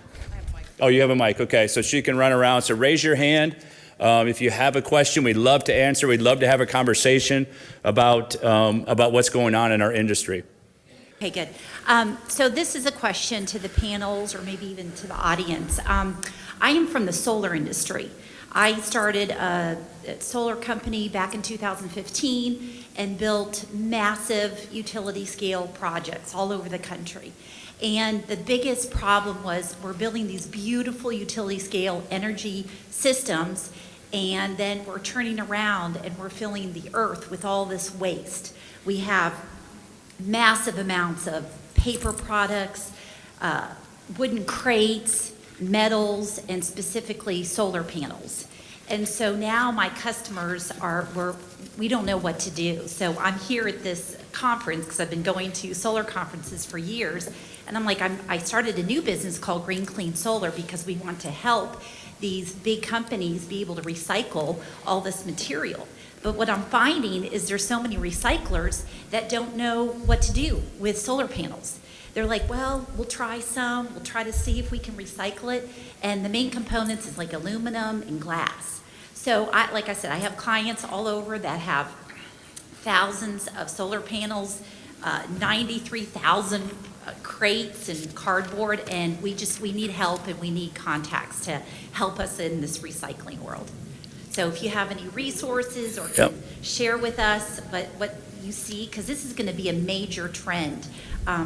a mic. Oh, you have a mic. Okay, so she can run around. So raise your hand. If you have a question, we'd love to answer. We'd love to have a conversation about what's going on in our industry. Okay, good. So this is a question to the panels or maybe even to the audience. I am from the solar industry. I started a solar company back in 2015 and built massive utility scale projects all over the country. And the biggest problem was we're building these beautiful utility scale energy systems, and then we're turning around and we're filling the earth with all this waste. We have massive amounts of paper products, wooden crates, metals, and specifically solar panels. And so now my customers we don't know what to do. So I'm here at this conference because I've been going to solar conferences for years. And I'm like, I started a new business called Green Clean Solar because we want to help these big companies be able to recycle all this material. But what I'm finding is there's so many recyclers that don't know what to do with solar panels. They're like, well, we'll try some, we'll try to see if we can recycle it. And the main components is like aluminum and glass. So like I said, I have clients all over that have thousands of solar panels, 93,000 crates and cardboard, and we need help and we need contacts to help us in this recycling world. So if you have any resources or can share with us what you see, because this is going to be a major trend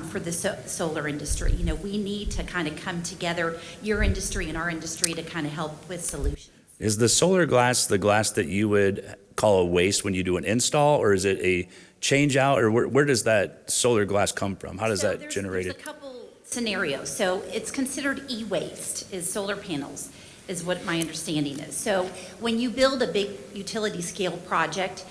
for the solar industry. You know, we need to kind of come together, your industry and our industry, to kind of help with solutions. Is the solar glass the glass that you would call a waste when you do an install, or is it a change out, or where does that solar glass come from? How does that generate it? There's a couple scenarios. So it's considered e-waste is solar panels, is what my understanding is. So when you build a big utility scale project,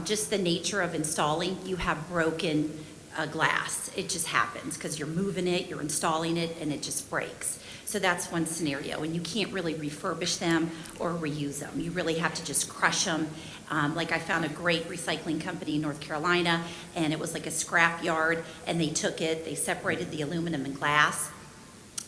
just the nature of installing, you have broken glass. It just happens because you're moving it, you're installing it, and it just breaks. So that's one scenario, and you can't really refurbish them or reuse them. You really have to just crush them. Like I found a great recycling company in North Carolina, and it was like a scrap yard, and they took it, they separated the aluminum and glass.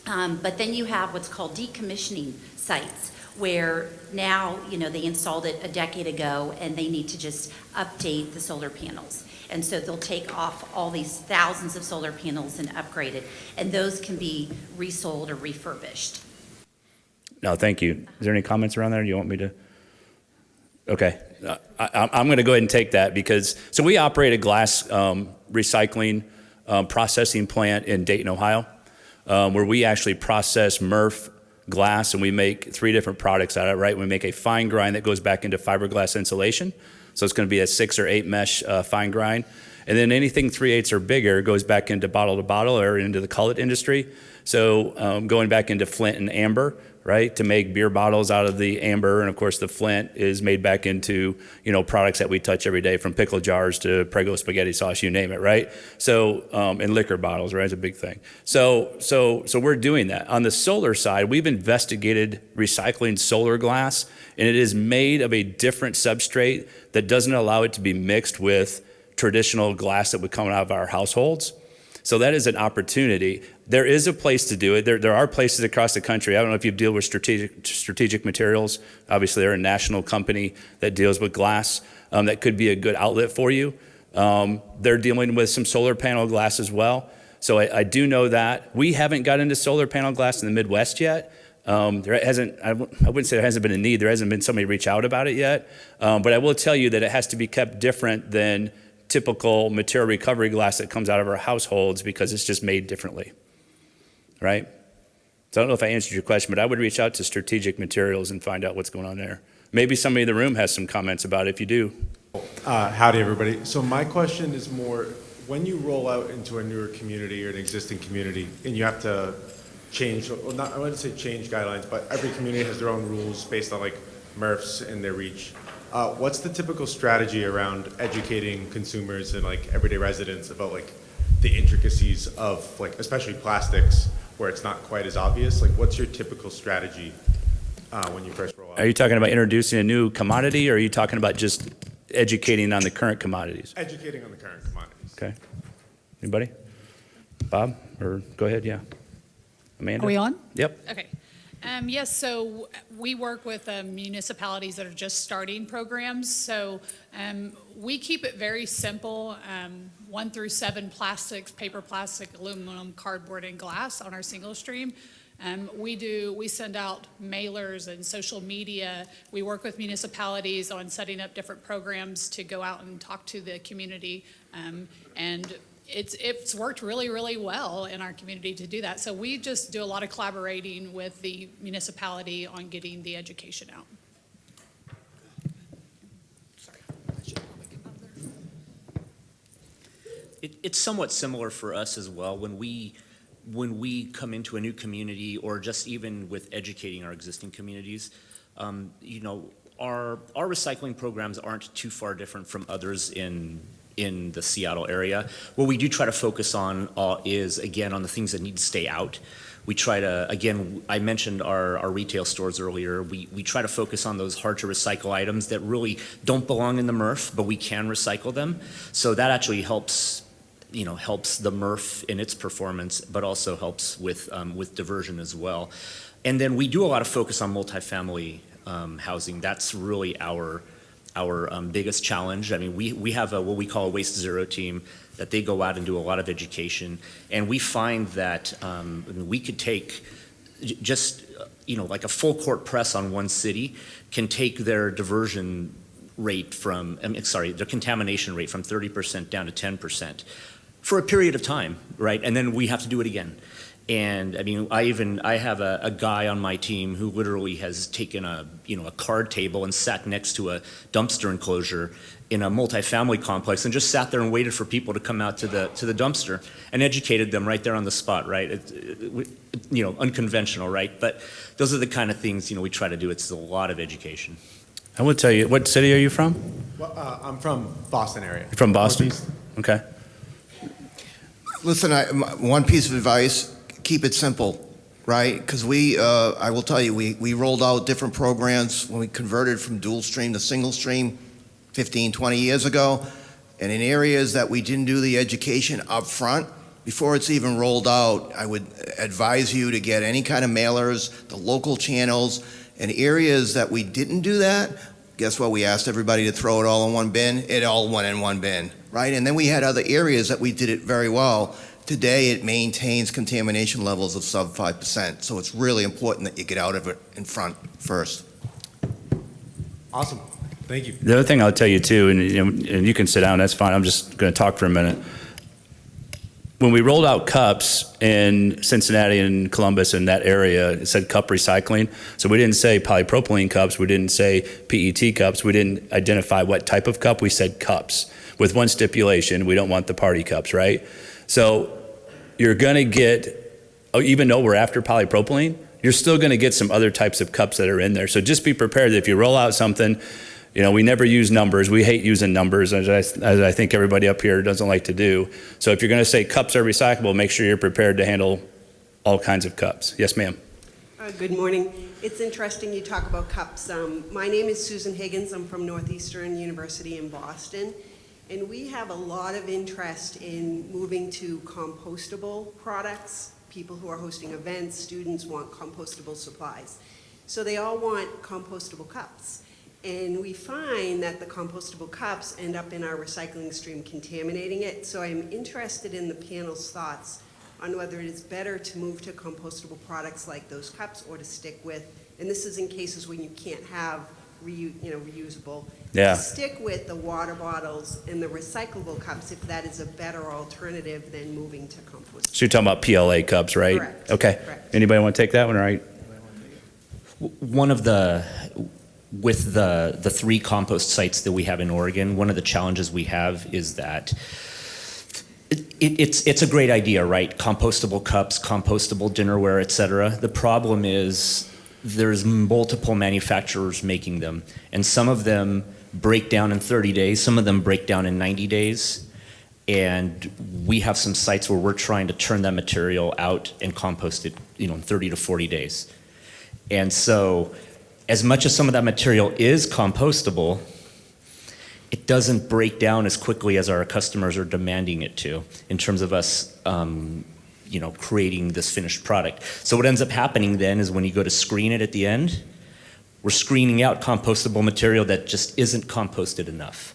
But then you have what's called decommissioning sites, where now, they installed it a decade ago, and they need to just update the solar panels. And so they'll take off all these thousands of solar panels and upgrade it, and those can be resold or refurbished. No, thank you. Is there any comments around there? You want me to? Okay. I'm going to go ahead and take that because, so we operate a glass recycling processing plant in Dayton, Ohio, where we actually process MRF glass, and we make 3 different products out of it, right? We make a fine grind that goes back into fiberglass insulation. So it's going to be a 6 or 8 mesh fine grind. And then anything 3/8 or bigger goes back into bottle to bottle or into the cullet industry. So going back into flint and amber, right, to make beer bottles out of the amber. And of course the flint is made back into, products that we touch every day, from pickle jars to Prego spaghetti sauce, you name it, right? So, and liquor bottles, right, is a big thing. So we're doing that. On the solar side, we've investigated recycling solar glass, and it is made of a different substrate that doesn't allow it to be mixed with traditional glass that would come out of our households. So that is an opportunity. There is a place to do it. There are places across the country. I don't know if you deal with strategic materials. Obviously, they're a national company that deals with glass. That could be a good outlet for you. They're dealing with some solar panel glass as well. So I do know that. We haven't got into solar panel glass in the Midwest yet. There hasn't, I wouldn't say there hasn't been a need. There hasn't been somebody reach out about it yet. But I will tell you that it has to be kept different than typical material recovery glass that comes out of our households, because it's just made differently, right? So I don't know if I answered your question, but I would reach out to strategic materials and find out what's going on there. Maybe somebody in the room has some comments about it. If you do. Howdy, everybody. So my question is more, when you roll out into a newer community or an existing community, and you have to change, well, not, I wouldn't say change guidelines, but every community has their own rules based on like MRFs and their reach. What's the typical strategy around educating consumers and like everyday residents about like the intricacies of like, especially plastics, where it's not quite as obvious? Like, what's your typical strategy when you first roll out? Are you talking about introducing a new commodity, or are you talking about just educating on the current commodities? Educating on the current commodities. Okay. Anybody? Bob, or go ahead, yeah. Amanda? Are we on? Yep. Okay. Yes, so we work with municipalities that are just starting programs. So we keep it very simple, 1 through 7 plastics, paper, plastic, aluminum, cardboard, and glass on our single stream. We send out mailers and social media. We work with municipalities on setting up different programs to go out and talk to the community. And it's worked really, really well in our community to do that. So we just do a lot of collaborating with the municipality on getting the education out. It's somewhat similar for us as well. When we come into a new community, or just even with educating our existing communities, our recycling programs aren't too far different from others in the Seattle area. What we do try to focus on is, again, on the things that need to stay out. We try to, again, I mentioned our retail stores earlier. We try to focus on those hard to recycle items that really don't belong in the MRF, but we can recycle them. So that actually helps the MRF in its performance, but also helps with diversion as well. And then we do a lot of focus on multifamily housing. That's really our biggest challenge. I mean, we have what we call a Waste Zero team that they go out and do a lot of education, and we find that we could take just like a full court press on one city can take their diversion rate from their contamination rate from 30% down to 10% for a period of time, right? And then we have to do it again. And I mean, I have a guy on my team who literally has taken a card table and sat next to a dumpster enclosure in a multifamily complex and just sat there and waited for people to come out to the dumpster and educated them right there on the spot, right? Unconventional, right? But those are the kind of things we try to do. It's a lot of education. I will tell you, what city are you from? Well, I'm from Boston area. You're from Boston? Northeast. Okay. Listen, one piece of advice, keep it simple. right? Because I will tell you, we rolled out different programs when we converted from dual stream to single stream 15, 20 years ago. And in areas that we didn't do the education up front, before it's even rolled out, I would advise you to get any kind of mailers, the local channels, and areas that we didn't do that, guess what? We asked everybody to throw it all in one bin. It all went in one bin, right? And then we had other areas that we did it very well. Today, it maintains contamination levels of sub 5%. So it's really important that you get out of it in front first. Awesome. Thank you. The other thing I'll tell you too, and you can sit down, that's fine. I'm just going to talk for a minute. When we rolled out cups in Cincinnati and Columbus in that area, it said cup recycling. So we didn't say polypropylene cups. We didn't say PET cups. We didn't identify what type of cup. We said cups with one stipulation. We don't want the party cups, right? So you're going to get, even though we're after polypropylene, you're still going to get some other types of cups that are in there. So just be prepared that if you roll out something, we never use numbers. We hate using numbers, as I think everybody up here doesn't like to do. So if you're going to say cups are recyclable, make sure you're prepared to handle all kinds of cups. Yes, ma'am. Good morning. It's interesting you talk about cups. My name is Susan Higgins. I'm from Northeastern University in Boston. And we have a lot of interest in moving to compostable products. People who are hosting events, students want compostable supplies. So they all want compostable cups. And we find that the compostable cups end up in our recycling stream contaminating it. So I'm interested in the panel's thoughts on whether it is better to move to compostable products like those cups or to stick with, and this is in cases when you can't have reusable, Yeah. to stick with the water bottles and the recyclable cups if that is a better alternative than moving to compostable. So you're talking about PLA cups, right? Correct. Okay. Correct. Anybody want to take that one, all right? With the 3 compost sites that we have in Oregon, one of the challenges we have is that it's a great idea, right? Compostable cups, compostable dinnerware, et cetera. The problem is there's multiple manufacturers making them, and some of them break down in 30 days, some of them break down in 90 days, and we have some sites where we're trying to turn that material out and compost it, in 30 to 40 days. And so, as much as some of that material is compostable, it doesn't break down as quickly as our customers are demanding it to in terms of us, creating this finished product. So what ends up happening then is when you go to screen it at the end, we're screening out compostable material that just isn't composted enough.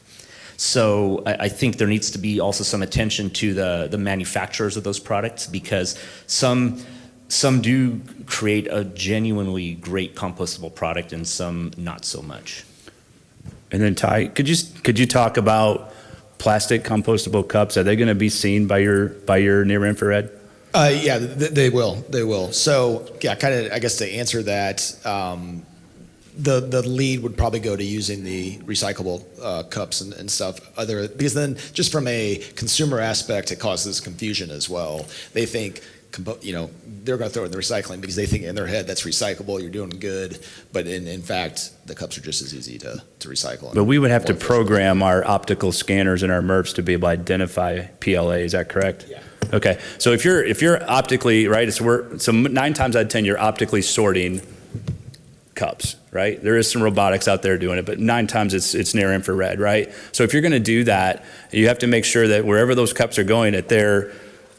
So I think there needs to be also some attention to the manufacturers of those products, because some do create a genuinely great compostable product and some not so much. And then Ty, could you talk about plastic compostable cups? Are they going to be seen by your near infrared? Yeah, they will. So yeah, kind of, I guess to answer that, the lead would probably go to using the recyclable cups and stuff, because then just from a consumer aspect, it causes confusion as well. They think, they're going to throw it in the recycling because they think in their head that's recyclable, you're doing good, but in fact, the cups are just as easy to recycle. But we would have to program our optical scanners and our MRFs to be able to identify PLA, is that correct? Yeah. Okay, so if you're optically, right, so 9 times out of 10, you're optically sorting cups, right? There is some robotics out there doing it, but 9 times it's near infrared, right? So if you're going to do that, you have to make sure that wherever those cups are going, that they're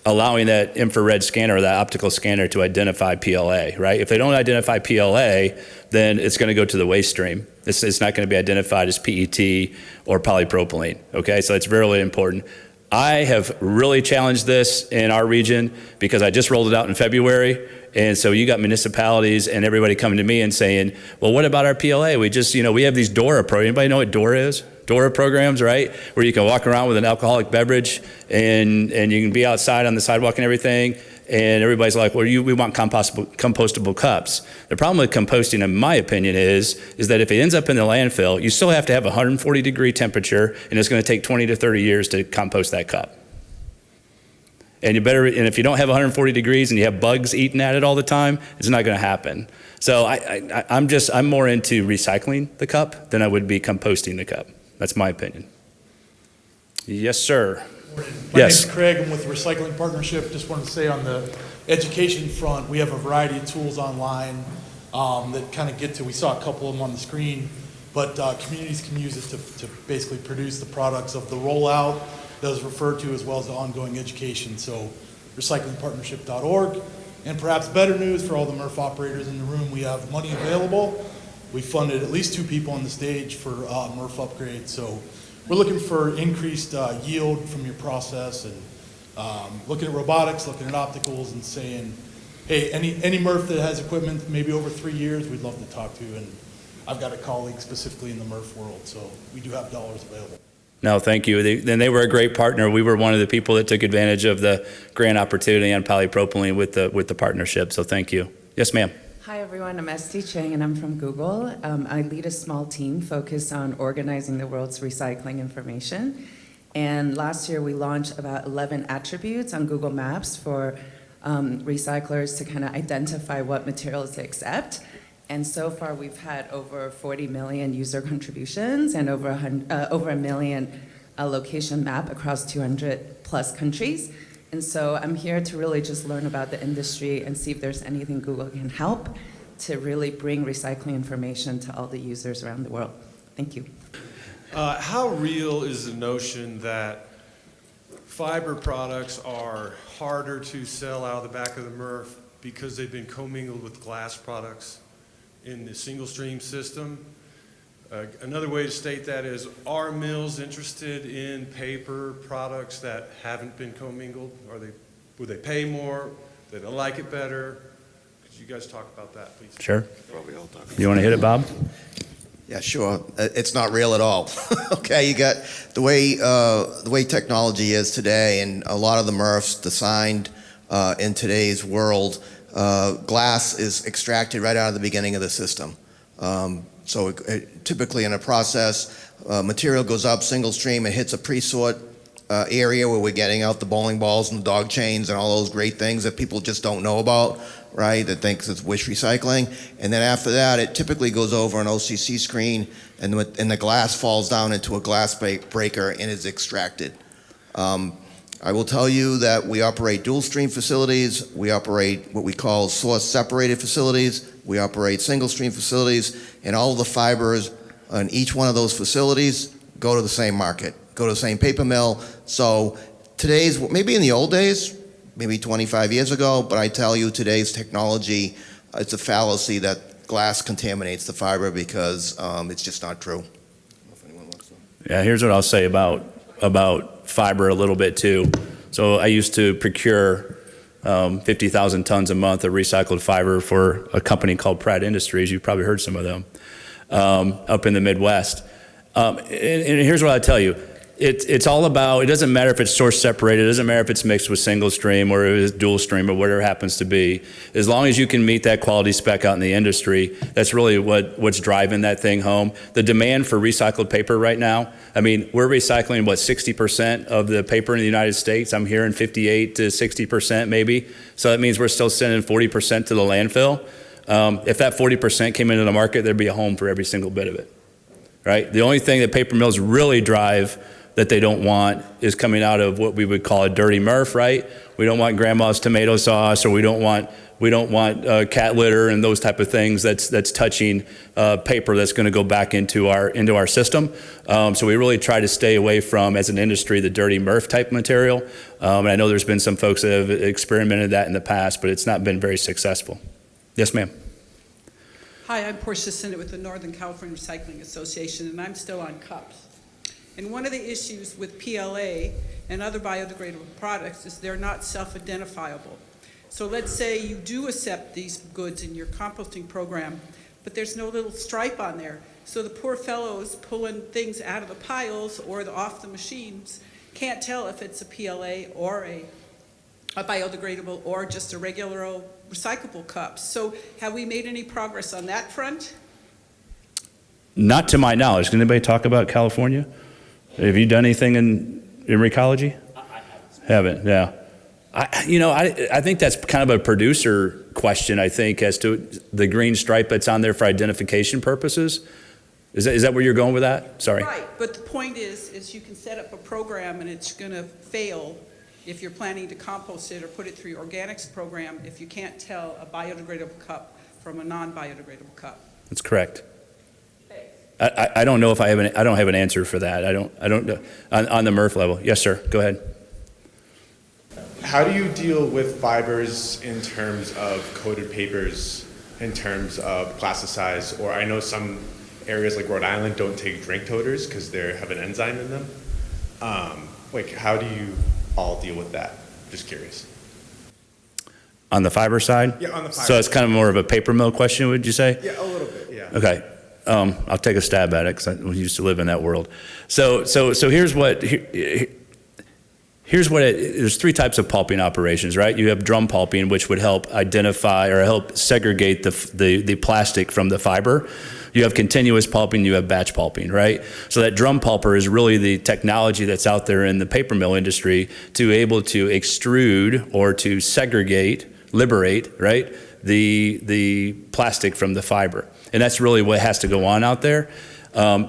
allowing that infrared scanner or that optical scanner to identify PLA, right? If they don't identify PLA, then it's going to go to the waste stream. It's not going to be identified as PET or polypropylene, okay? So it's really important. I have really challenged this in our region because I just rolled it out in February. And so you got municipalities and everybody coming to me and saying, well, what about our PLA? We just, we have these DORA programs. Anybody know what DORA is? DORA programs, right? Where you can walk around with an alcoholic beverage and you can be outside on the sidewalk and everything. And everybody's like, well, we want compostable cups. The problem with composting, in my opinion, is that if it ends up in the landfill, you still have to have a 140-degree temperature, and it's going to take 20 to 30 years to compost that cup. And if you don't have 140 degrees and you have bugs eating at it all the time, it's not going to happen. So I'm more into recycling the cup than I would be composting the cup. That's my opinion. Yes, sir. My Yes. name's Craig. I'm with the Recycling Partnership. Just wanted to say on the education front, we have a variety of tools online that kind of get to, we saw a couple of them on the screen, but communities can use it to basically produce the products of the rollout that was referred to, as well as the ongoing education. So recyclingpartnership.org. And perhaps better news for all the MRF operators in the room, we have money available. We funded at least 2 people on the stage for MRF upgrades. So we're looking for increased yield from your process, and looking at robotics, looking at opticals, and saying, hey, any MRF that has equipment maybe over 3 years, we'd love to talk to. And I've got a colleague specifically in the MRF world, so we do have dollars available. No, thank you. They were a great partner. We were one of the people that took advantage of the grant opportunity on polypropylene with the partnership, so thank you. Yes, ma'am. Hi, everyone. I'm Esty Chang, and I'm from Google. I lead a small team focused on organizing the world's recycling information. And last year, we launched about 11 attributes on Google Maps for recyclers to kind of identify what materials to accept. And so far, we've had over 40 million user contributions and over a million location map across 200 plus countries. And so I'm here to really just learn about the industry and see if there's anything Google can help to really bring recycling information to all the users around the world. Thank you. How real is the notion that fiber products are harder to sell out of the back of the MRF because they've been commingled with glass products in the single stream system? Another way to state that is, are mills interested in paper products that haven't been commingled? Would they pay more? Do they like it better? Could you guys talk about that, please? Sure. You want to hit it, Bob? Yeah, sure. It's not real at all. Okay, you got the way technology is today, and a lot of the MRFs designed in today's world, glass is extracted right out of the beginning of the system. So typically in a process, material goes up single stream, it hits a pre-sort area where we're getting out the bowling balls and the dog chains and all those great things that people just don't know about, right? That thinks it's wish recycling. And then after that, it typically goes over an OCC screen, and the glass falls down into a glass breaker and is extracted. I will tell you that we operate dual stream facilities. We operate what we call source separated facilities. We operate single stream facilities, and all of the fibers on each one of those facilities go to the same market, go to the same paper mill. So today's, maybe in the old days, maybe 25 years ago, but I tell you today's technology, it's a fallacy that glass contaminates the fiber, because it's just not true. I don't know if anyone wants to. Yeah, here's what I'll say about fiber a little bit too. So I used to procure 50,000 tons a month of recycled fiber for a company called Pratt Industries. You've probably heard some of them up in the Midwest. And here's what I tell you. It's all about, it doesn't matter if it's source separated, it doesn't matter if it's mixed with single stream or if it's dual stream or whatever it happens to be. As long as you can meet that quality spec out in the industry, that's really what's driving that thing home. The demand for recycled paper right now, I mean, we're recycling, 60% of the paper in the United States. I'm hearing 58 to 60% maybe. So that means we're still sending 40% to the landfill. If that 40% came into the market, there'd be a home for every single bit of it, right? The only thing that paper mills really drive that they don't want is coming out of what we would call a dirty MRF, right? We don't want grandma's tomato sauce, or we don't want cat litter and those type of things that's touching paper that's going to go back into our system. So we really try to stay away from, as an industry, the dirty MRF type material. And I know there's been some folks that have experimented that in the past, but it's not been very successful. Yes, ma'am. Hi, I'm Portia Synder with the Northern California Recycling Association, and I'm still on cups. And one of the issues with PLA and other biodegradable products is they're not self-identifiable. So let's say you do accept these goods in your composting program, but there's no little stripe on there. So the poor fellows pulling things out of the piles or off the machines can't tell if it's a PLA or a biodegradable or just a regular old recyclable cup. So have we made any progress on that front? Not to my knowledge. Can anybody talk about California? Have you done anything in Recology? I haven't, yeah. I think that's kind of a producer question, I think, as to the green stripe that's on there for identification purposes. Is that where you're going with that? Sorry. Right, but the point is you can set up a program and it's going to fail if you're planning to compost it or put it through your organics program, if you can't tell a biodegradable cup from a non-biodegradable cup. That's correct. I don't know if I don't have an answer for that. I don't know on the MRF level. Yes, sir. Go ahead. How do you deal with fibers in terms of coated papers, in terms of plasticize? Or I know some areas like Rhode Island don't take drink toters because they have an enzyme in them. Like, how do you all deal with that? Just curious. On the fiber side? Yeah, on the fiber. So it's kind of more of a paper mill question, would you say? Yeah, a little bit, yeah. Okay. I'll take a stab at it because I used to live in that world. So here's what there's three types of pulping operations, right? You have drum pulping, which would help identify or help segregate the plastic from the fiber. You have continuous pulping, you have batch pulping, right? So that drum pulper is really the technology that's out there in the paper mill industry to able to extrude or to segregate, liberate, right? The plastic from the fiber. And that's really what has to go on out there.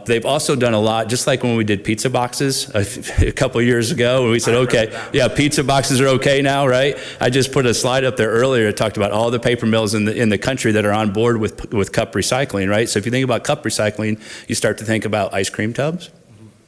They've also done a lot, just like when we did pizza boxes a couple of years ago, and we said, okay, yeah, pizza boxes are okay now, right? I just put a slide up there earlier that talked about all the paper mills in the country that are on board with cup recycling, right? So if you think about cup recycling, you start to think about ice cream tubs.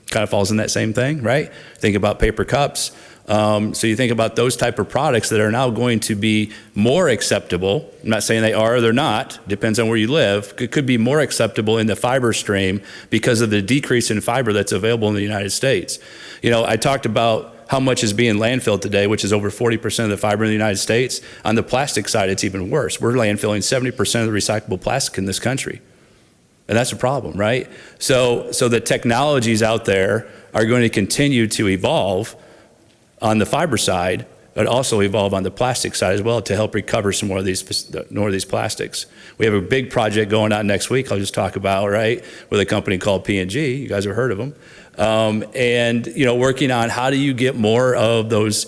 Kind of falls in that same thing, right? Think about paper cups. So you think about those type of products that are now going to be more acceptable. I'm not saying they are or they're not, depends on where you live. It could be more acceptable in the fiber stream because of the decrease in fiber that's available in the United States. You know, I talked about how much is being landfilled today, which is over 40% of the fiber in the United States. On the plastic side, it's even worse. We're landfilling 70% of the recyclable plastic in this country. And that's a problem, right? So the technologies out there are going to continue to evolve on the fiber side, but also evolve on the plastic side as well to help recover some more of these plastics. We have a big project going on next week I'll just talk about, right, with a company called P&G. You guys have heard of them. And, you know, working on how do you get more of those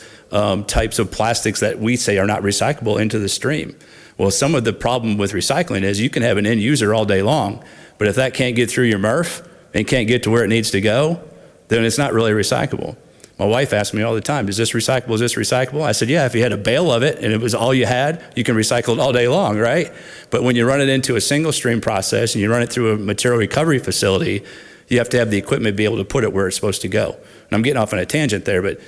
types of plastics that we say are not recyclable into the stream. Well, some of the problem with recycling is you can have an end user all day long, but if that can't get through your MRF and can't get to where it needs to go, then it's not really recyclable. My wife asks me all the time, is this recyclable? Is this recyclable? I said, yeah, if you had a bale of it and it was all you had, you can recycle it all day long, right? But when you run it into a single stream process and you run it through a material recovery facility, you have to have the equipment be able to put it where it's supposed to go. And I'm getting off on a tangent there, but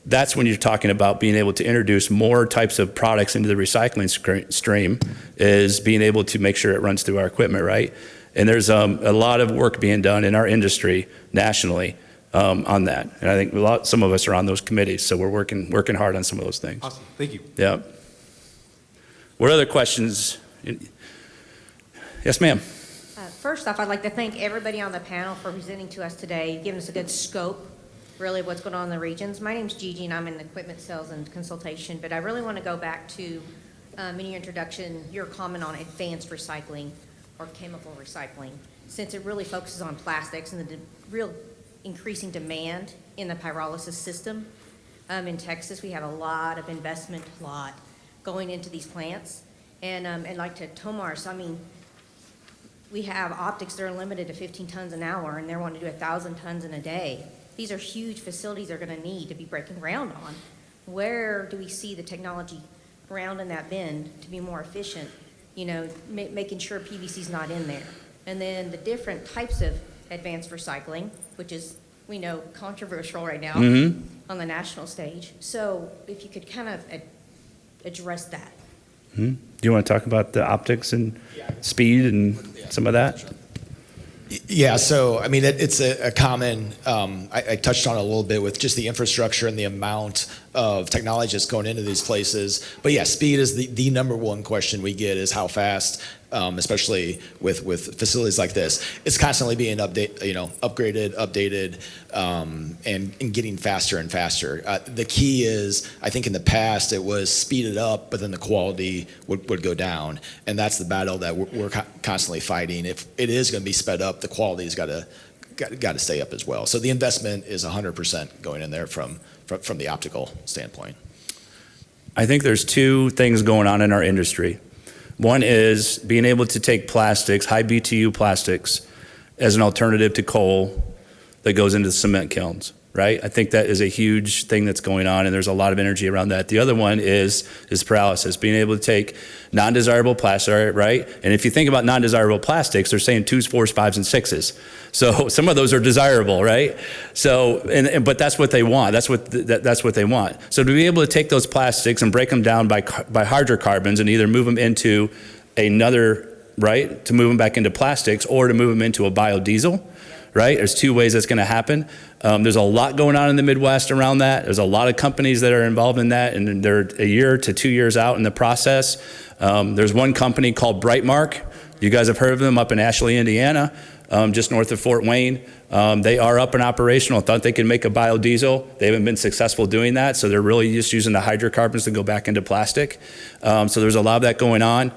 that's when you're talking about being able to introduce more types of products into the recycling stream, is being able to make sure it runs through our equipment, right? And there's a lot of work being done in our industry nationally on that. And I think some of us are on those committees, so we're working hard on some of those things. Awesome, thank you. Yeah. What other questions? Yes, ma'am. First off, I'd like to thank everybody on the panel for presenting to us today, giving us a good scope, really, of what's going on in the regions. My name's Gigi, and I'm in equipment sales and consultation, but I really want to go back to, in your introduction, your comment on advanced recycling or chemical recycling, since it really focuses on plastics and the real increasing demand in the pyrolysis system. In Texas, we have a lot of investment, going into these plants. And like to TOMRA, I mean, we have optics that are limited to 15 tons an hour, and they're wanting to do 1,000 tons in a day. These are huge facilities they're going to need to be breaking ground on. Where do we see the technology ground in that bin to be more efficient, you know, making sure PVC's not in there? And then the different types of advanced recycling, which is, we know, controversial right now on the national stage. So if you could kind of address that. Do you want to talk about the optics and speed and some of that? Yeah, so I mean, it's a common, I touched on it a little bit with just the infrastructure and the amount of technology that's going into these places. But yeah, speed is the number one question we get, is how fast, especially with facilities like this. It's constantly being upgraded, updated, and getting faster and faster. The key is, I think in the past it was speed it up, but then the quality would go down. And that's the battle that we're constantly fighting. If it is going to be sped up, the quality's got to stay up as well. So the investment is 100% going in there from the optical standpoint. I think there's two things going on in our industry. One is being able to take plastics, high BTU plastics, as an alternative to coal that goes into the cement kilns, right? I think that is a huge thing that's going on, and there's a lot of energy around that. The other one is paralysis, being able to take non-desirable plastic, right? And if you think about non-desirable plastics, they're saying 2s, 4s, 5s, and 6s. So some of those are desirable, right? So, but that's what they want. That's what they want. So to be able to take those plastics and break them down by hydrocarbons and either move them into another, right, to move them back into plastics or to move them into a biodiesel, right? There's two ways that's going to happen. There's a lot going on in the Midwest around that. There's a lot of companies that are involved in that, and they're a year to 2 years out in the process. There's one company called Brightmark. You guys have heard of them up in Ashley, Indiana, just north of Fort Wayne. They are up and operational. Thought they could make a biodiesel. They haven't been successful doing that, so they're really just using the hydrocarbons to go back into plastic. So there's a lot of that going on.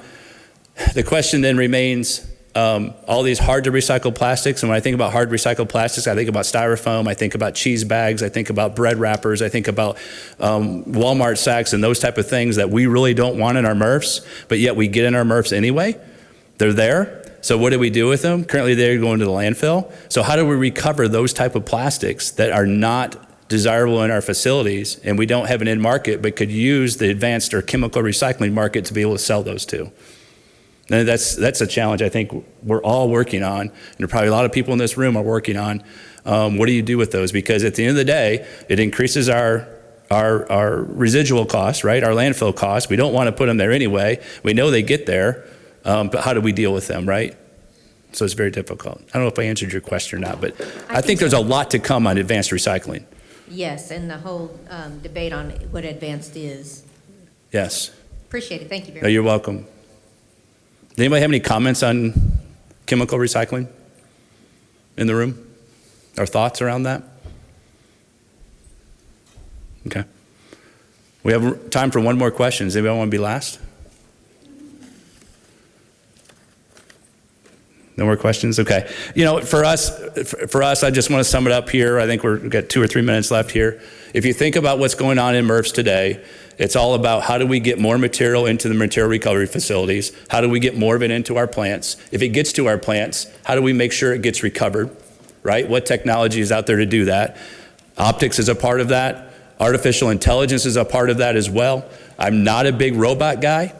The question then remains, all these hard to recycle plastics, and when I think about hard recycled plastics, I think about styrofoam, I think about cheese bags, I think about bread wrappers, I think about Walmart sacks and those type of things that we really don't want in our MRFs, but yet we get in our MRFs anyway. They're there. So what do we do with them? Currently they're going to the landfill. So how do we recover those type of plastics that are not desirable in our facilities and we don't have an end market but could use the advanced or chemical recycling market to be able to sell those to? And that's a challenge I think we're all working on, and there are probably a lot of people in this room are working on. What do you do with those? Because at the end of the day, it increases our residual costs, right? Our landfill costs. We don't want to put them there anyway. We know they get there, but how do we deal with them, right? So it's very difficult. I don't know if I answered your question or not, but I think there's a lot to come on advanced recycling. Yes, and the whole debate on what advanced is. Yes. Appreciate it. Thank you very No, much. you're welcome. Does anybody have any comments on chemical recycling in the room? Or thoughts around that? Okay. We have time for one more question. Does anybody want to be last? No more questions? Okay. You know, for us, I just want to sum it up here. I think we've got 2 or 3 minutes left here. If you think about what's going on in MRFs today, it's all about how do we get more material into the material recovery facilities? How do we get more of it into our plants? If it gets to our plants, how do we make sure it gets recovered, right? What technology is out there to do that? Optics is a part of that. Artificial intelligence is a part of that as well. I'm not a big robot guy.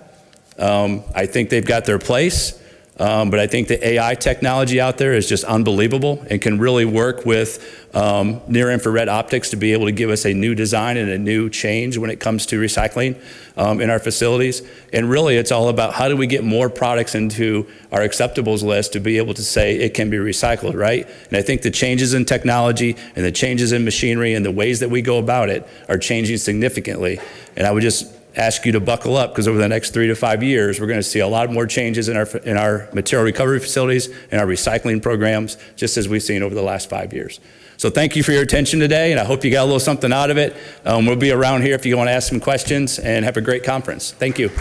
I think they've got their place. But I think the AI technology out there is just unbelievable and can really work with near-infrared optics to be able to give us a new design and a new change when it comes to recycling in our facilities. And really, it's all about how do we get more products into our acceptables list to be able to say it can be recycled, right? And I think the changes in technology and the changes in machinery and the ways that we go about it are changing significantly. And I would just ask you to buckle up, because over the next 3 to 5 years, we're going to see a lot more changes in our material recovery facilities and our recycling programs, just as we've seen over the last 5 years. So thank you for your attention today, and I hope you got a little something out of it. We'll be around here if you want to ask some questions, and have a great conference. Thank you.